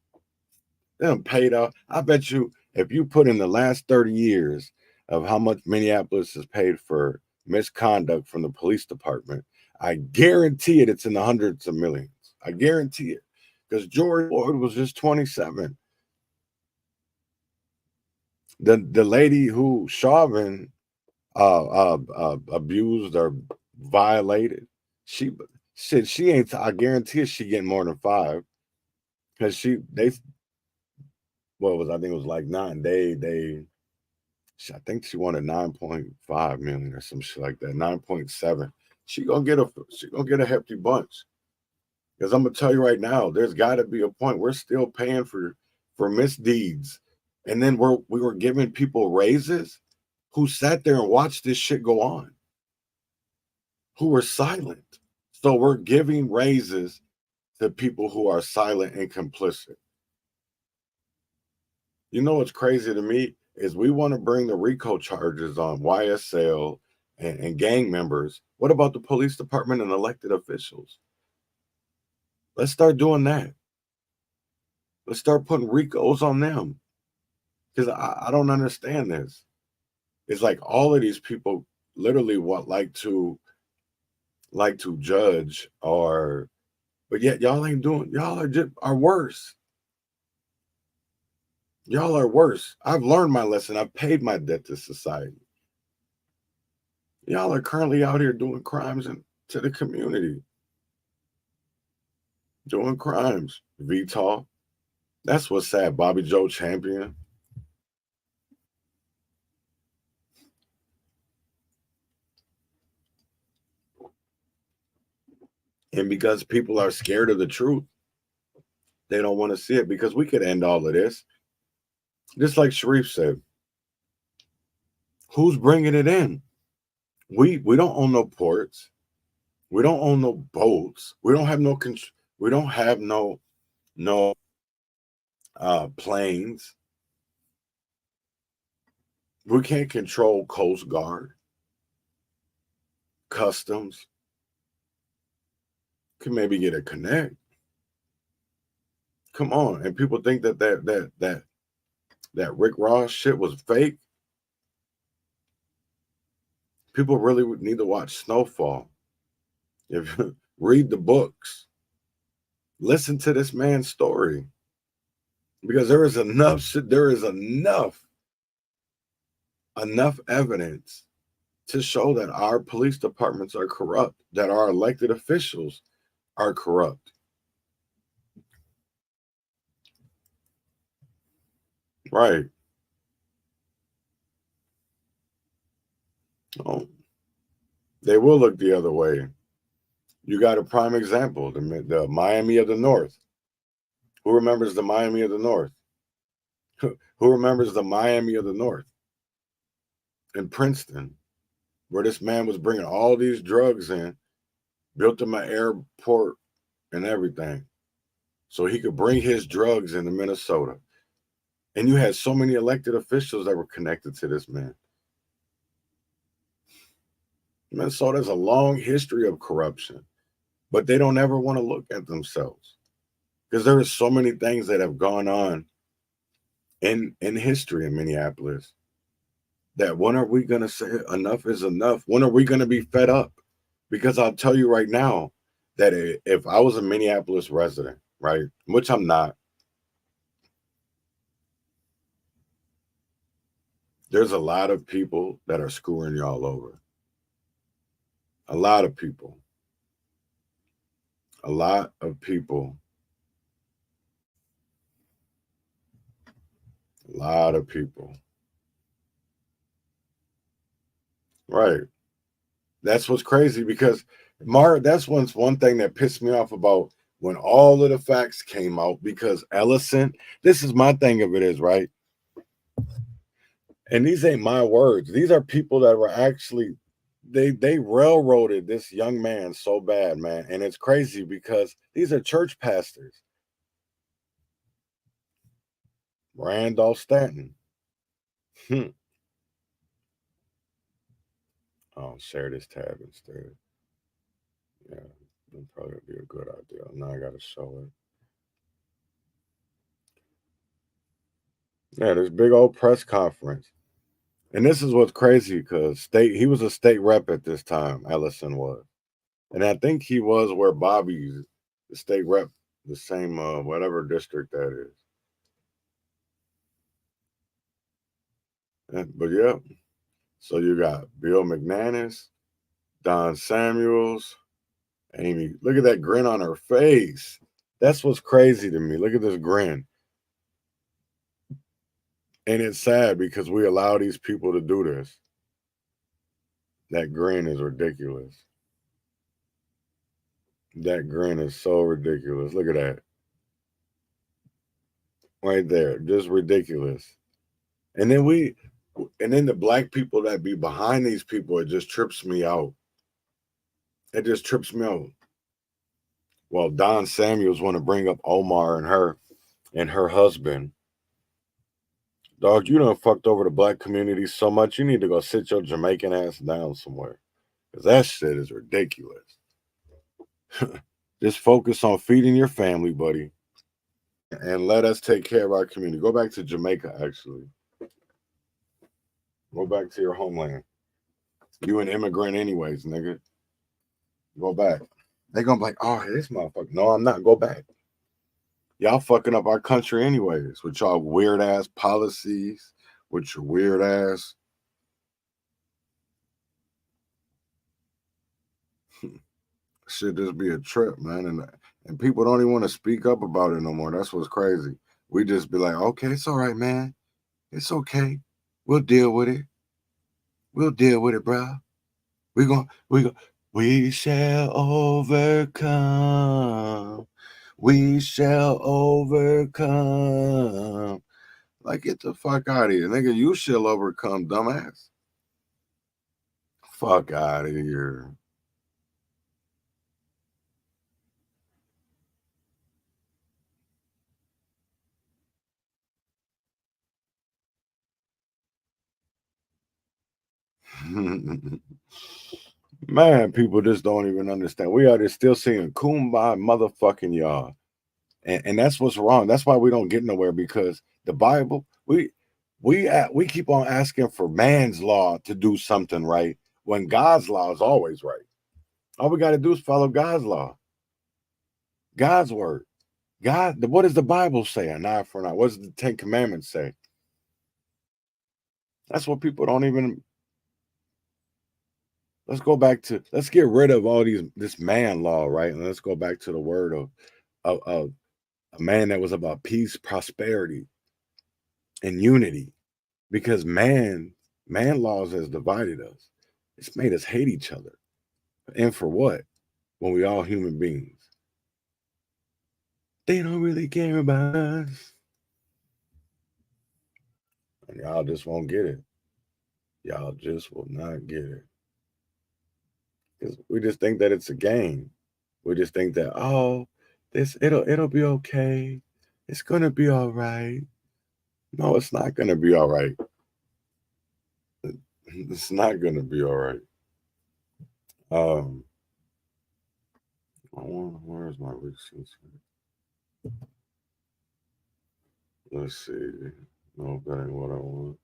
They done paid out. I bet you if you put in the last 30 years of how much Minneapolis has paid for misconduct from the police department, I guarantee it's in the hundreds of millions. I guarantee it. Because George Floyd was just 27. The lady who Chauvin abused or violated, she said she ain't. I guarantee she getting more than 5, because I think it was like 9. I think she wanted 9.5 million or some shit like that. 9.7. She gonna get a hefty bunch. Because I'm gonna tell you right now, there's got to be a point we're still paying for misdeeds, and then we were giving people raises who sat there and watched this shit go on, who were silent. So we're giving raises to people who are silent and complicit. You know what's crazy to me is we want to bring the RICO charges on YSL and gang members. What about the police department and elected officials? Let's start doing that. Let's start putting RICOs on them. Because I don't understand this. It's like all of these people literally like to judge, but yet y'all ain't doing, y'all are worse. Y'all are worse. I've learned my lesson. I've paid my debt to society. Y'all are currently out here doing crimes to the community. Doing crimes. VTOL. That's what's sad. Bobby Joe Champion. And because people are scared of the truth, they don't want to see it, because we could end all of this. Just like Sharif said, who's bringing it in? We don't own no ports. We don't own no boats. We don't have no planes. We can't control Coast Guard, Customs. Can maybe get a connect. Come on. And people think that Rick Ross shit was fake. People really would need to watch Snowfall. If read the books. Listen to this man's story. Because there is enough evidence to show that our police departments are corrupt, that our elected officials are corrupt. Right. Oh, they will look the other way. You got a prime example, the Miami of the North. Who remembers the Miami of the North? Who remembers the Miami of the North? In Princeton, where this man was bringing all these drugs in, built him an airport and everything, so he could bring his drugs into Minnesota. And you had so many elected officials that were connected to this man. Minnesota has a long history of corruption, but they don't ever want to look at themselves, because there are so many things that have gone on in history in Minneapolis, that when are we going to say enough is enough? When are we going to be fed up? Because I'll tell you right now that if I was a Minneapolis resident, right, which I'm not, there's a lot of people that are screwing y'all over. A lot of people. A lot of people. A lot of people. Right. That's what's crazy, because that's one thing that pissed me off about when all of the facts came out, because Ellison, this is my thing of it is, right? And these ain't my words. These are people that were actually, they railroaded this young man so bad, man. And it's crazy because these are church pastors. Randolph Stanton. I'll share this tab instead. Yeah, that'd probably be a good idea. Now I gotta show it. Yeah, this big old press conference. And this is what's crazy, because he was a state rep at this time, Ellison was. And I think he was where Bobby's the state rep, the same whatever district that is. But yeah. So you got Bill McManus, Don Samuels, Amy. Look at that grin on her face. That's what's crazy to me. Look at this grin. And it's sad because we allow these people to do this. That grin is ridiculous. That grin is so ridiculous. Look at that. Right there. Just ridiculous. And then the black people that be behind these people, it just trips me out. It just trips me out. Well, Don Samuels want to bring up Omar and her husband. Dog, you done fucked over the black community so much, you need to go sit your Jamaican ass down somewhere. Because that shit is ridiculous. Just focus on feeding your family, buddy. And let us take care of our community. Go back to Jamaica, actually. Go back to your homeland. You an immigrant anyways, nigga. Go back. They're going to be like, oh, this motherfucker. No, I'm not. Go back. Y'all fucking up our country anyways with y'all weird ass policies, with your weird ass. Should just be a trip, man. And people don't even want to speak up about it no more. That's what's crazy. We just be like, okay, it's all right, man. It's okay. We'll deal with it. We'll deal with it, bro. We go. We shall overcome. We shall overcome. Like, get the fuck out of here. Nigga, you shall overcome, dumbass. Fuck out of here. Man, people just don't even understand. We are just still singing Kumbaya motherfucking y'all. And that's what's wrong. That's why we don't get nowhere, because the Bible, we keep on asking for man's law to do something right when God's law is always right. All we got to do is follow God's law, God's word. God, what does the Bible say? An eye for an eye. What does the Ten Commandments say? That's what people don't even. Let's get rid of all this man law, right? And let's go back to the word of a man that was about peace, prosperity, and unity. Because man laws has divided us. It's made us hate each other. And for what? When we all human beings. They don't really care about us. And y'all just won't get it. Y'all just will not get it. Because we just think that it's a game. We just think that, oh, it'll be okay. It's gonna be all right. No, it's not gonna be all right. It's not gonna be all right. Where's my receipts? Let's see. No, that ain't what I want.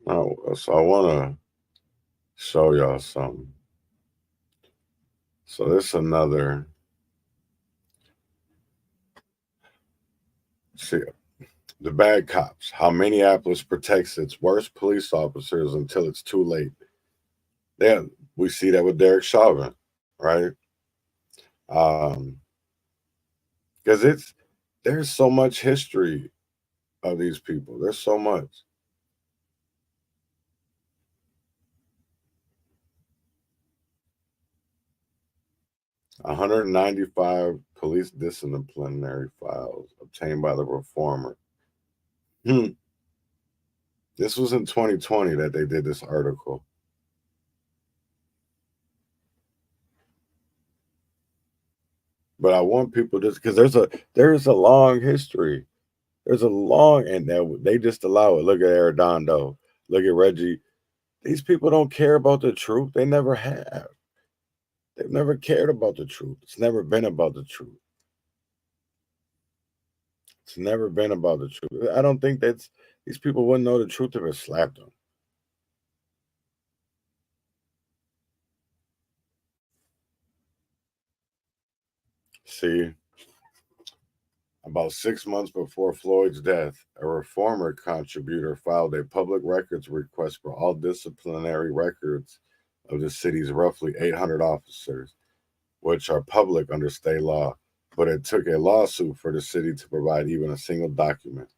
Oh, so I want to show y'all something. So this another. See, the bad cops. How Minneapolis protects its worst police officers until it's too late. Yeah, we see that with Derek Chauvin, right? Because there's so much history of these people. There's so much. $195 police disciplinary files obtained by the reformer. This was in 2020 that they did this article. But I want people just because there's a long history. There's a long, and they just allow it. Look at Arredondo. Look at Reggie. These people don't care about the truth. They never have. They've never cared about the truth. It's never been about the truth. It's never been about the truth. I don't think these people wouldn't know the truth if it slapped them. See, about 6 months before Floyd's death, a reformer contributor filed a public records request for all disciplinary records of the city's roughly 800 officers, which are public under state law. But it took a lawsuit for the city to provide even a single document.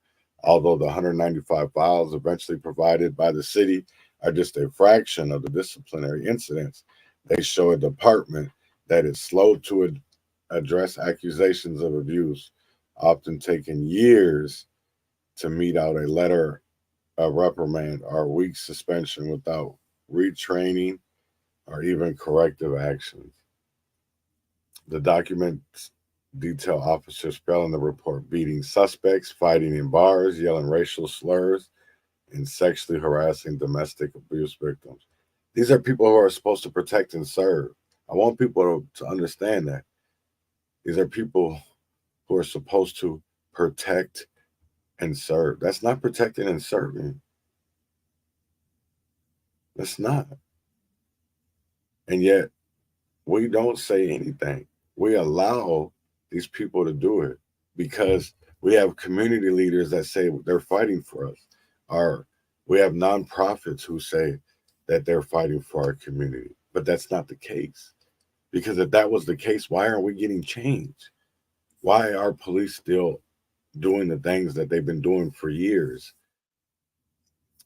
Although the 195 files eventually provided by the city are just a fraction of the disciplinary incidents, they show a department that is slow to address accusations of abuse, often taking years to mete out a letter of reprimand or week suspension without retraining or even corrective actions. The documents detail officers failing to report beating suspects, fighting in bars, yelling racial slurs, and sexually harassing domestic abuse victims. These are people who are supposed to protect and serve. I want people to understand that. These are people who are supposed to protect and serve. That's not protecting and serving. That's not. And yet, we don't say anything. We allow these people to do it because we have community leaders that say they're fighting for us. Or we have nonprofits who say that they're fighting for our community. But that's not the case. Because if that was the case, why aren't we getting change? Why are police still doing the things that they've been doing for years?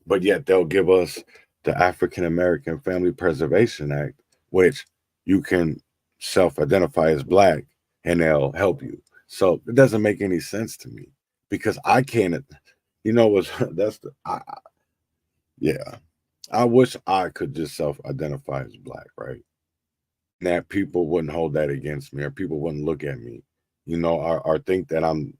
but yet they'll give us the African American Family Preservation Act, which you can self-identify as black and they'll help you. So it doesn't make any sense to me because I can't, you know, what's that's the, yeah, I wish I could just self-identify as black, right? That people wouldn't hold that against me or people wouldn't look at me, you know, or think that I'm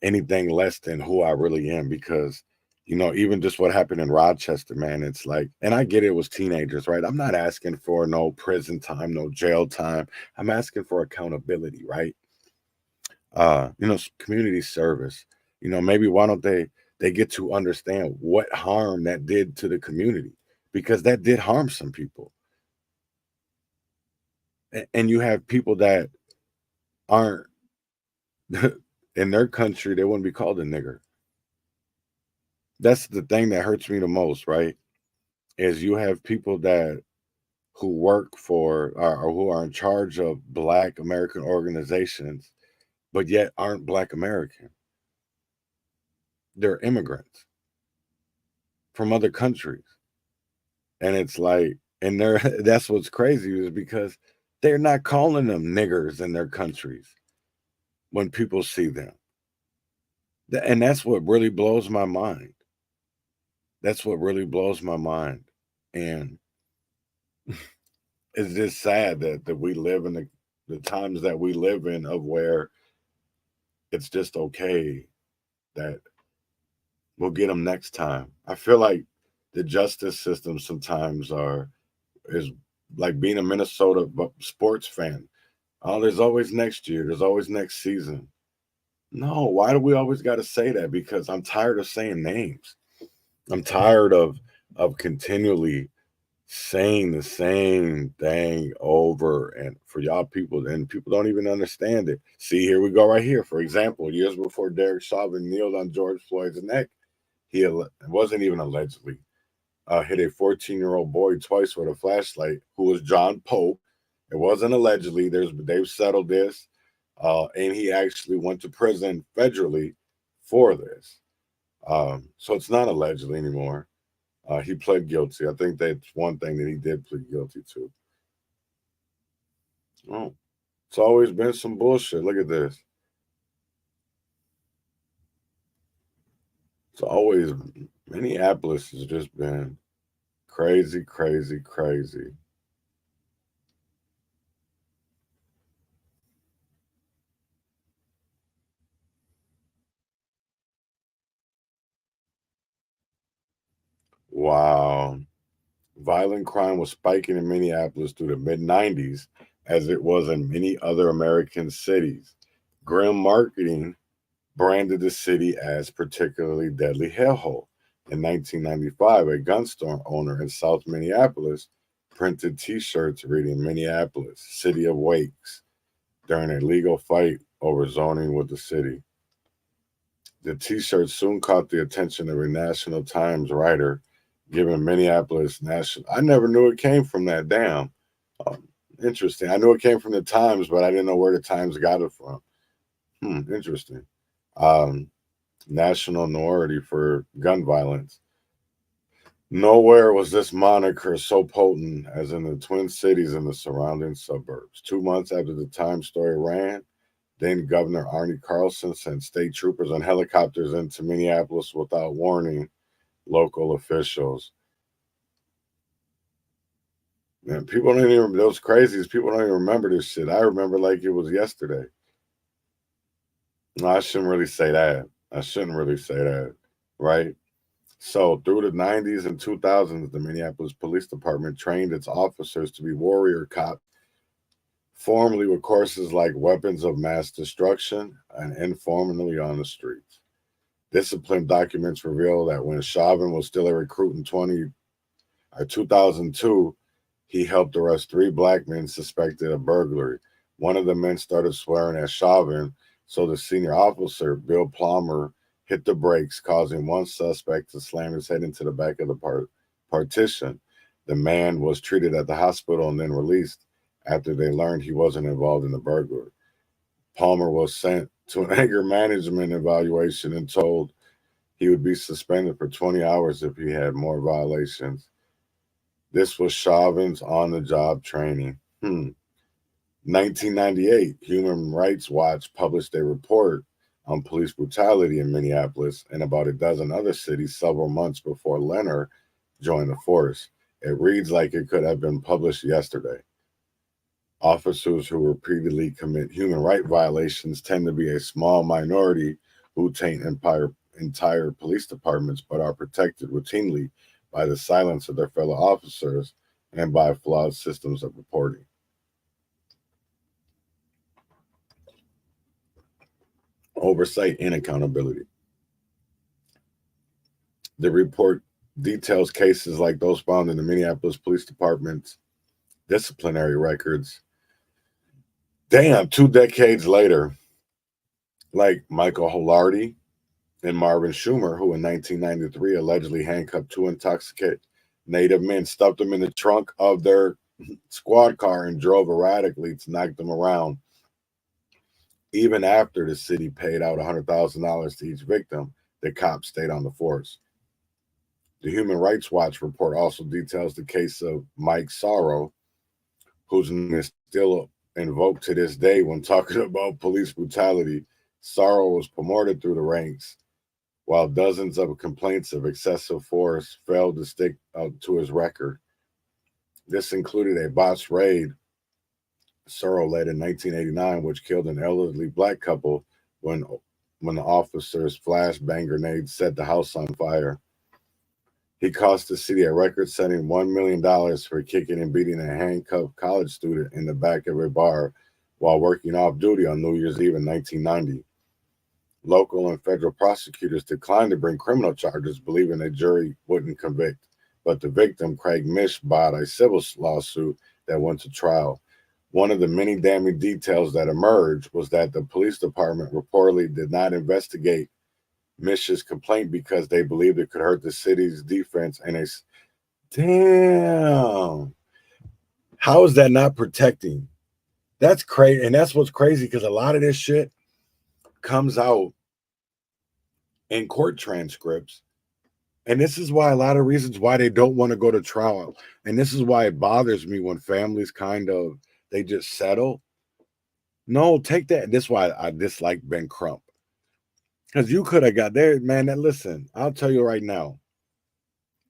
anything less than who I really am because you know, even just what happened in Rochester, man, it's like, and I get it was teenagers, right? I'm not asking for no prison time, no jail time. I'm asking for accountability, right? You know, community service. You know, maybe why don't they get to understand what harm that did to the community because that did harm some people. And you have people that aren't in their country, they wouldn't be called a nigger. That's the thing that hurts me the most, right? Is you have people that who work for or who are in charge of Black American organizations, but yet aren't Black American. They're immigrants from other countries. And it's like, and they're that's what's crazy is because they're not calling them niggers in their countries when people see them. And that's what really blows my mind. That's what really blows my mind. And it's just sad that we live in the times that we live in of where it's just okay that we'll get them next time. I feel like the justice system sometimes is like being a Minnesota sports fan. Oh, there's always next year. There's always next season. No, why do we always got to say that? Because I'm tired of saying names. I'm tired of continually saying the same thing over and for y'all people, and people don't even understand it. See, here we go right here. For example, years before Derek Chauvin kneeled on George Floyd's neck, it wasn't even allegedly hit a 14-year-old boy twice with a flashlight, who was John Pope. It wasn't allegedly. They've settled this, and he actually went to prison federally for this. So it's not allegedly anymore. He pled guilty. I think that's one thing that he did plead guilty to. Oh, it's always been some bullshit. Look at this. It's always Minneapolis has just been crazy, crazy, crazy. Wow. Violent crime was spiking in Minneapolis through the mid 90s, as it was in many other American cities. Grim marketing branded the city as particularly deadly hellhole. In 1995, a gun store owner in South Minneapolis printed T-shirts reading "Minneapolis, City of Wakes" during a legal fight over zoning with the city. The T-shirt soon caught the attention of a National Times writer, giving Minneapolis national. I never knew it came from that. Damn, interesting. I knew it came from the Times, but I didn't know where the Times got it from. Interesting. National notoriety for gun violence. Nowhere was this moniker so potent as in the Twin Cities and the surrounding suburbs. 2 months after the Times story ran, then Governor Arnie Carlson sent state troopers on helicopters into Minneapolis without warning local officials. Man, people don't even, those crazies, people don't even remember this shit. I remember like it was yesterday. No, I shouldn't really say that. I shouldn't really say that, right? So through the 90s and 2000s, the Minneapolis Police Department trained its officers to be warrior cops, formally with courses like weapons of mass destruction and informally on the streets. Discipline documents reveal that when Chauvin was still a recruit in 2002, he helped arrest 3 black men suspected of burglary. One of the men started swearing at Chauvin, so the senior officer, Bill Plummer, hit the brakes, causing one suspect to slam his head into the back of the partition. The man was treated at the hospital and then released after they learned he wasn't involved in the burglary. Palmer was sent to an anger management evaluation and told He would be suspended for 20 hours if he had more violations. This was Chauvin's on-the-job training. 1998, Human Rights Watch published a report on police brutality in Minneapolis and about a dozen other cities several months before Leonard joined the force. It reads like it could have been published yesterday. Officers who repeatedly commit human rights violations tend to be a small minority who taint entire police departments but are protected routinely by the silence of their fellow officers and by flawed systems of reporting. Oversight and accountability. The report details cases like those found in the Minneapolis Police Department's disciplinary records. Damn, 2 decades later, like Michael Holardi and Marvin Schumer, who in 1993 allegedly handcuffed 2 intoxicated Native men, stuffed them in the trunk of their squad car and drove erratically to knock them around. Even after the city paid out $100,000 to each victim, the cops stayed on the force. The Human Rights Watch report also details the case of Mike Sorrow, whose name is still invoked to this day when talking about police brutality. Sorrow was promoted through the ranks, while dozens of complaints of excessive force failed to stick out to his record. This included a botched raid Sorrow led in 1989, which killed an elderly black couple when the officers' flashbang grenades set the house on fire. He cost the city a record-setting $1 million for kicking and beating a handcuffed college student in the back of a bar while working off-duty on New Year's Eve in 1990. Local and federal prosecutors declined to bring criminal charges, believing a jury wouldn't convict. But the victim, Craig Mish, bought a civil lawsuit that went to trial. One of the many damning details that emerged was that the police department reportedly did not investigate Mish's complaint because they believed it could hurt the city's defense. And damn, how is that not protecting? That's crazy. And that's what's crazy, because a lot of this shit comes out in court transcripts. And this is why a lot of reasons why they don't want to go to trial. And this is why it bothers me when families they just settle. No, take that. This is why I dislike Ben Crump. Because you could have got there, man. Listen, I'll tell you right now,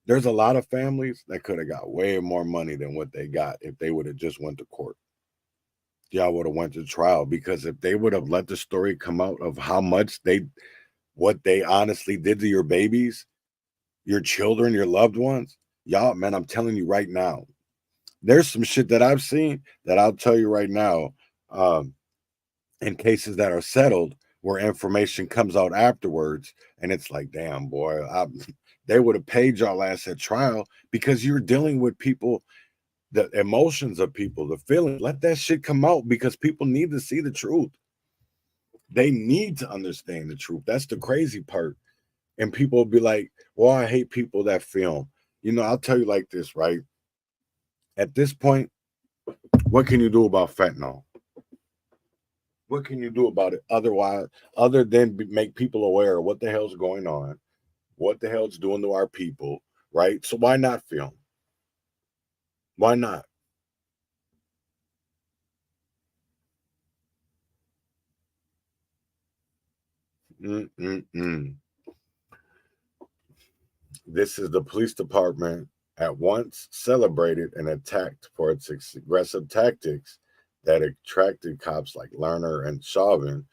there's a lot of families that could have got way more money than what they got if they would have just went to court. Y'all would have went to trial, because if they would have let the story come out of how much what they honestly did to your babies, your children, your loved ones, y'all, man, I'm telling you right now, there's some shit that I've seen that I'll tell you right now, in cases that are settled, where information comes out afterwards, and it's like, damn, boy, they would have paid y'all ass at trial, because you're dealing with people, the emotions of people, the feelings. Let that shit come out, because people need to see the truth. They need to understand the truth. That's the crazy part. And people will be like, well, I hate people that film. I'll tell you like this, right? At this point, what can you do about fentanyl? What can you do about it other than make people aware of what the hell's going on, what the hell's doing to our people, right? So why not film? Why not? This is the police department at once celebrated and attacked for its aggressive tactics that attracted cops like Lerner and Chauvin.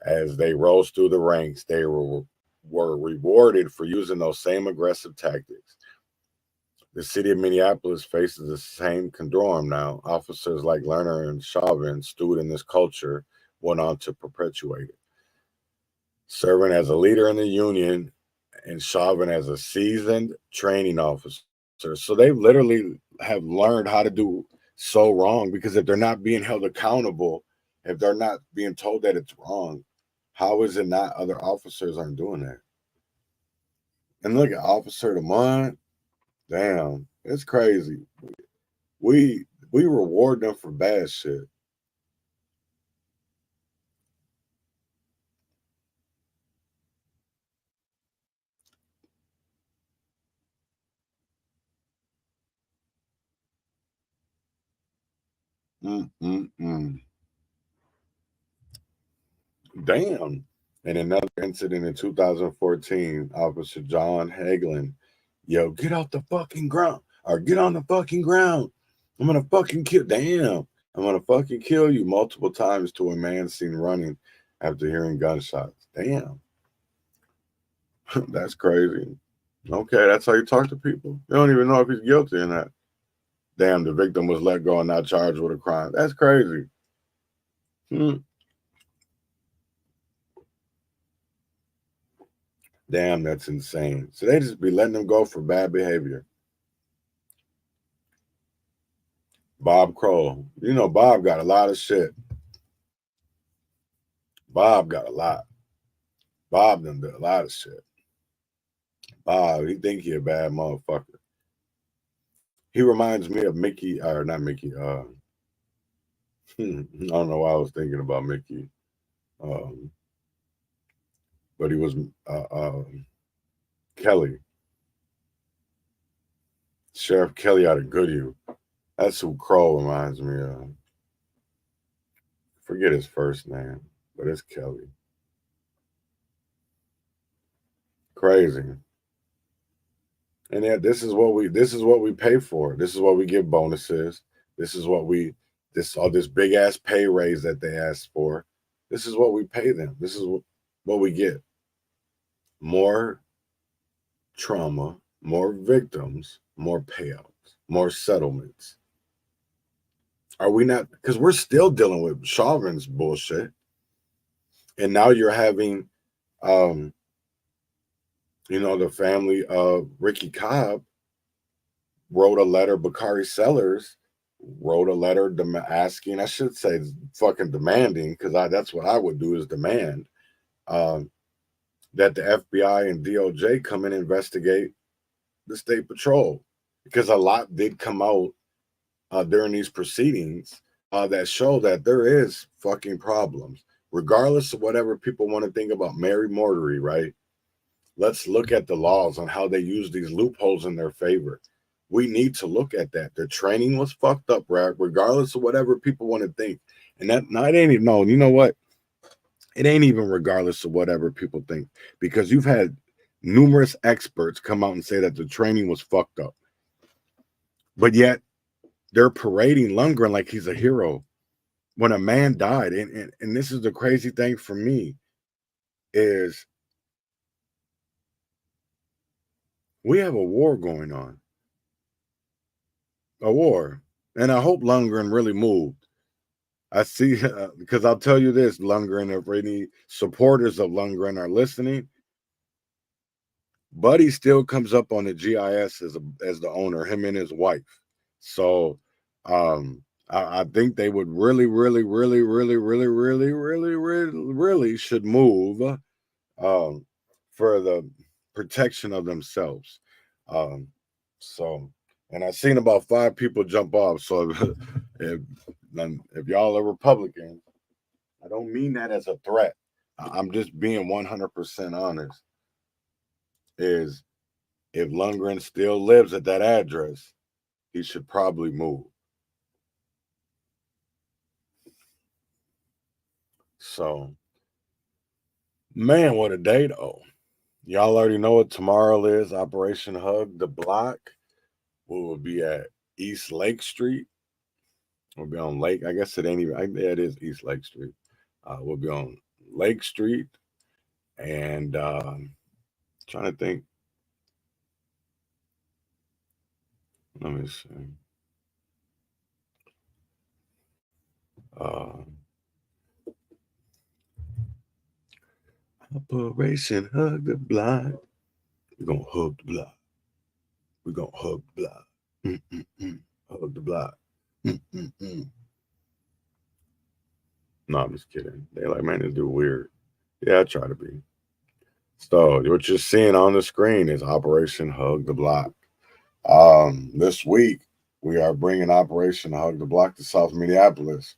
As they rose through the ranks, they were rewarded for using those same aggressive tactics. The city of Minneapolis faces the same conundrum now. Officers like Lerner and Chauvin, stewed in this culture, went on to perpetuate it. Serving as a leader in the union, and Chauvin as a seasoned training officer. So they literally have learned how to do so wrong, because if they're not being held accountable, if they're not being told that it's wrong, how is it not other officers aren't doing that? And look at Officer of the Month. Damn, it's crazy. We reward them for bad shit. Damn. And another incident in 2014, Officer John Hagelin, yo, get off the fucking ground, or get on the fucking ground. I'm gonna fucking kill. Damn, I'm gonna fucking kill you multiple times to a man seen running after hearing gunshots. Damn, that's crazy. Okay, that's how you talk to people. You don't even know if he's guilty in that. Damn, the victim was let go and not charged with a crime. That's crazy. Damn, that's insane. So they just be letting them go for bad behavior. Bob Kroll. You know, Bob got a lot of shit. Bob got a lot. Bob done did a lot of shit. Bob, he think he a bad motherfucker. He reminds me of Mickey, or not Mickey. I don't know why I was thinking about Mickey. But he was Kelly. Sheriff Kelly out of Goodhue. That's who Kroll reminds me of. Forget his first name, but it's Kelly. Crazy. And yeah, this is what we pay for. This is what we give bonuses. This is what this big ass pay raise that they asked for. This is what we pay them. This is what we get. More trauma, more victims, more payouts, more settlements. Are we not? Because we're still dealing with Chauvin's bullshit. And now you're having, the family of Ricky Cobb wrote a letter, Bakari Sellers wrote a letter asking, I should say fucking demanding, because that's what I would do is demand, that the FBI and DOJ come and investigate the state patrol, because a lot did come out during these proceedings that show that there is fucking problems, regardless of whatever people want to think about Mary Mortery, right? Let's look at the laws on how they use these loopholes in their favor. We need to look at that. Their training was fucked up, right? Regardless of whatever people want to think. And that, no, it ain't even, no, you know what? It ain't even regardless of whatever people think, because you've had numerous experts come out and say that the training was fucked up. But yet they're parading Lundgren like he's a hero when a man died. And this is the crazy thing for me is we have a war going on. A war. And I hope Lundgren really moved. I see, because I'll tell you this, Lundgren, if any supporters of Lundgren are listening, Buddy still comes up on the GIS as the owner, him and his wife. So I think they would really should move for the protection of themselves. And I've seen about 5 people jump off. So if y'all are Republicans, I don't mean that as a threat. I'm just being 100% honest. Is if Lundgren still lives at that address, he should probably move. So, man, what a day though. Y'all already know what tomorrow is. Operation Hug the Block. We will be at East Lake Street. We'll be on Lake. I guess it ain't even. Yeah, it is East Lake Street. We'll be on Lake Street, and trying to think. Let me see. Operation Hug the Block. We're gonna hug the block. We're gonna hug the block. Hug the block. No, I'm just kidding. They like, man, this dude weird. Yeah, I try to be. So what you're seeing on the screen is Operation Hug the Block. This week we are bringing Operation Hug the Block to South Minneapolis,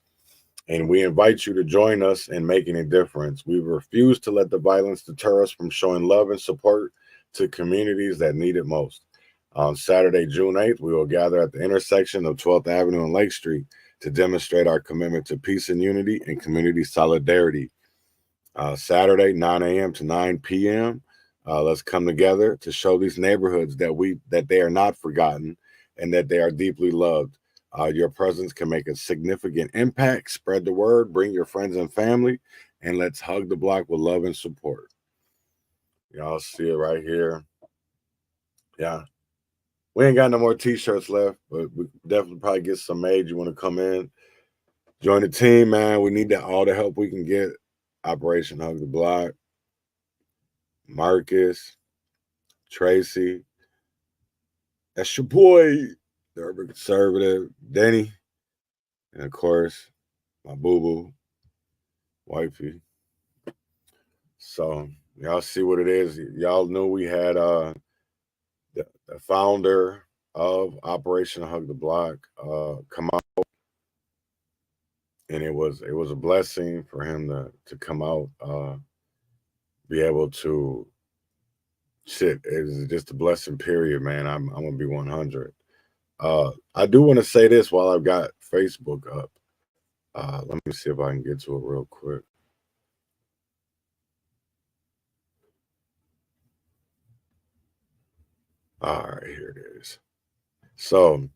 and we invite you to join us in making a difference. We refuse to let the violence deter us from showing love and support to communities that need it most. On Saturday, June 8th, we will gather at the intersection of 12th Avenue and Lake Street to demonstrate our commitment to peace and unity and community solidarity. Saturday, 9 a.m. to 9 p.m. Let's come together to show these neighborhoods that they are not forgotten and that they are deeply loved. Your presence can make a significant impact. Spread the word, bring your friends and family, and let's hug the block with love and support. Y'all see it right here. Yeah. We ain't got no more t-shirts left, but we definitely probably get some made. You want to come in, join the team, man. We need all the help we can get. Operation Hug the Block. Marcus, Tracy. That's your boy, the Urban Conservative, Denny. And of course, my boo-boo, wifey. So y'all see what it is. Y'all knew we had the founder of Operation Hug the Block come out, and it was a blessing for him to come out, be able to shit. It was just a blessing, period, man. I'm gonna be 100. I do want to say this while I've got Facebook up. Let me see if I can get to it real quick. All right, here it is. So,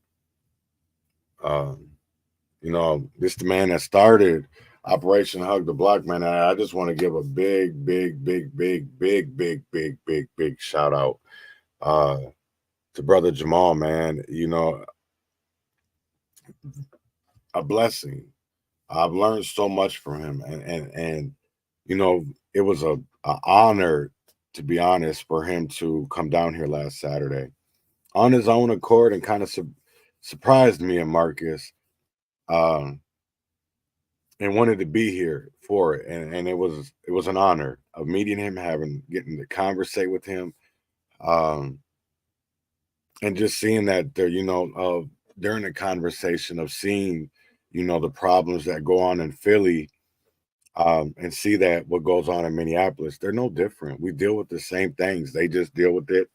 you know, this the man that started Operation Hug the Block, man. I just want to give a big shout out to Brother Jamal, man. You know, a blessing. I've learned so much from him, and you know, it was a honor, to be honest, for him to come down here last Saturday on his own accord and kind of surprised me and Marcus, and wanted to be here for it, and it was an honor of meeting him, getting to conversate with him, and just seeing that there, you know, during the conversation of seeing, you know, the problems that go on in Philly, and see that what goes on in Minneapolis, they're no different. We deal with the same things. They just deal with it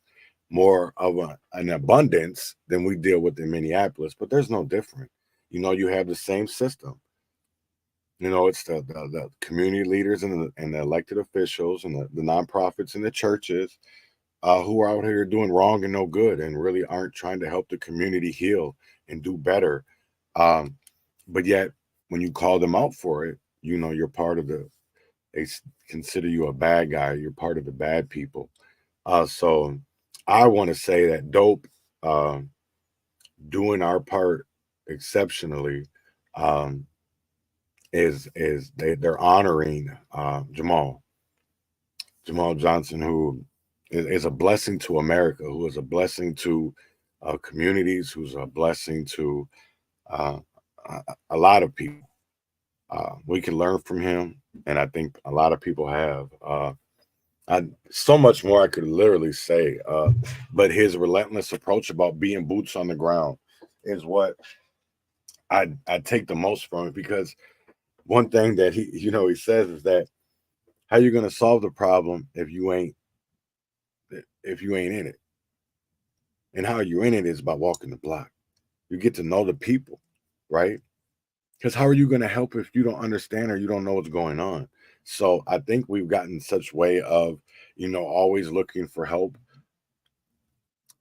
more of an abundance than we deal with in Minneapolis, but there's no different. You know, you have the same system. You know, it's the community leaders and the elected officials and the nonprofits and the churches who are out here doing wrong and no good and really aren't trying to help the community heal and do better. But yet, when you call them out for it, you know, you're part of they consider you a bad guy. You're part of the bad people. So I want to say that Dope doing our part exceptionally is they're honoring Jamal Johnson, who is a blessing to America, who is a blessing to communities, who's a blessing to a lot of people. We can learn from him, and I think a lot of people have. So much more I could literally say, but his relentless approach about being boots on the ground is what I take the most from it, because one thing that he says is that how you going to solve the problem if you ain't in it, and how you're in it is by walking the block. You get to know the people, right? Because how are you going to help if you don't understand or you don't know what's going on? So I think we've gotten such way of, you know, always looking for help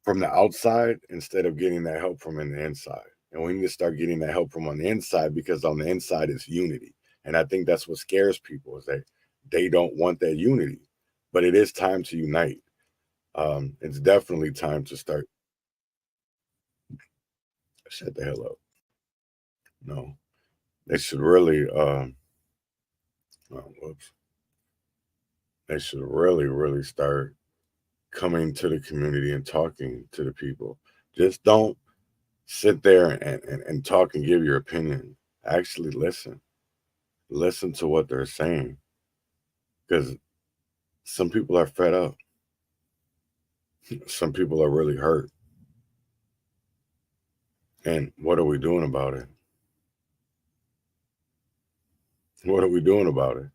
from the outside instead of getting that help from the inside. And we need to start getting that help from on the inside, because on the inside is unity. And I think that's what scares people, is that they don't want that unity. But it is time to unite. It's definitely time to start. Shut the hell up. No. They should really they should really start coming to the community and talking to the people. Just don't sit there and talk and give your opinion. Actually listen to what they're saying, because some people are fed up. Some people are really hurt, and what are we doing about it? What are we doing about it?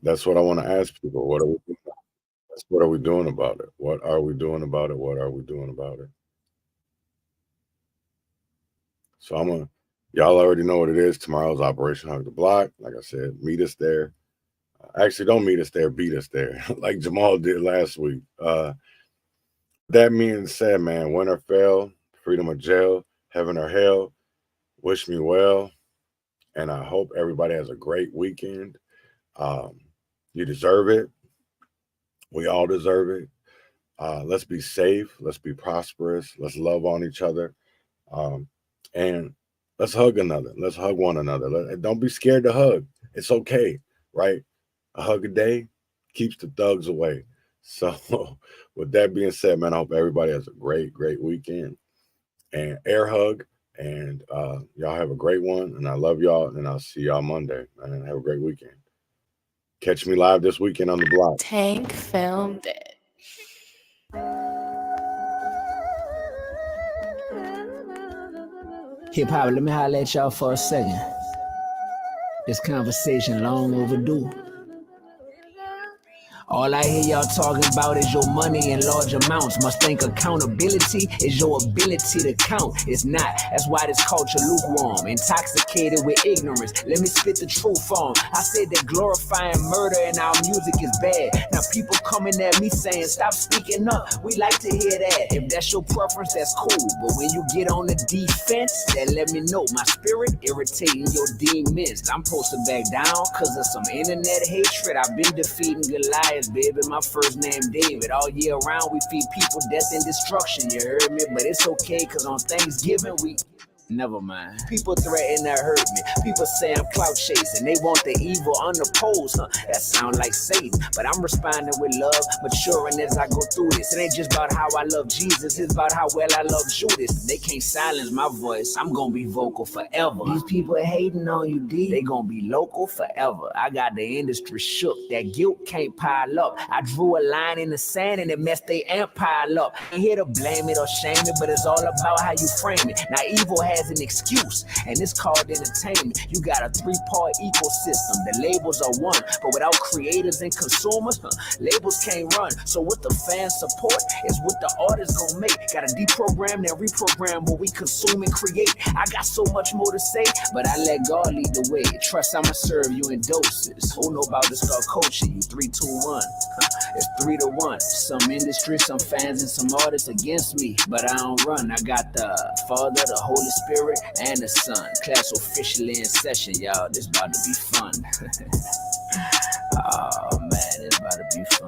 That's what I want to ask people. What are we doing? That's what are we doing about it? What are we doing about it? What are we doing about it? So y'all already know what it is. Tomorrow's Operation Hug the Block. Like I said, meet us there. Actually, don't meet us there, beat us there, like Jamal did last week. That being said, man, win or fail, freedom or jail, heaven or hell, wish me well. And I hope everybody has a great weekend. You deserve it. We all deserve it. Let's be safe. Let's be prosperous. Let's love on each other. And let's hug another. Let's hug one another. Don't be scared to hug. It's okay, right? A hug a day keeps the thugs away. So with that being said, man, I hope everybody has a great, great weekend. And air hug. And y'all have a great one. And I love y'all. And I'll see y'all Monday. And have a great weekend. Catch me live this weekend on the block. Tank filmed it. Hip hop, let me holler at y'all for a second. This conversation long overdue. All I hear y'all talking about is your money in large amounts. Must think accountability is your ability to count. It's not. That's why this culture lukewarm, intoxicated with ignorance. Let me spit the truth on. I said that glorifying murder in our music is bad. Now people coming at me saying, stop speaking up. We like to hear that. If that's your preference, that's cool. But when you get on the defense, then let me know. My spirit irritating your demons. I'm supposed to back down because of some internet hatred. I've been defeating Goliath. Baby, my first name David. All year round we feed people death and destruction, you heard me? But it's okay, cause on Thanksgiving we... Never mind. People threaten to hurt me. People say I'm clout chasing. They want the evil unopposed, huh? That sound like Satan. But I'm responding with love, maturing as I go through this. It ain't just about how I love Jesus, it's about how well I love Judas. They can't silence my voice. I'm gonna be vocal forever. These people hating on you, D. They gonna be local forever. I got the industry shook. That guilt can't pile up. I drew a line in the sand and it messed they empire up. Ain't here to blame it or shame it, but it's all about how you frame it. Now evil has an excuse, and it's called entertainment. You got a 3-part ecosystem. The labels are one, but without creators and consumers, labels can't run. So what the fans support is what the artists gonna make. Gotta deprogram and reprogram what we consume and create. I got so much more to say, but I let God lead the way. Trust I'ma serve you in doses. Who know about this start coaching you? 3, 2, 1. It's 3 to 1. Some industry, some fans, and some artists against me, but I don't run. I got the Father, the Holy Spirit, and the Son. Class officially in session, y'all. This about to be fun. Oh man, it's about to be fun.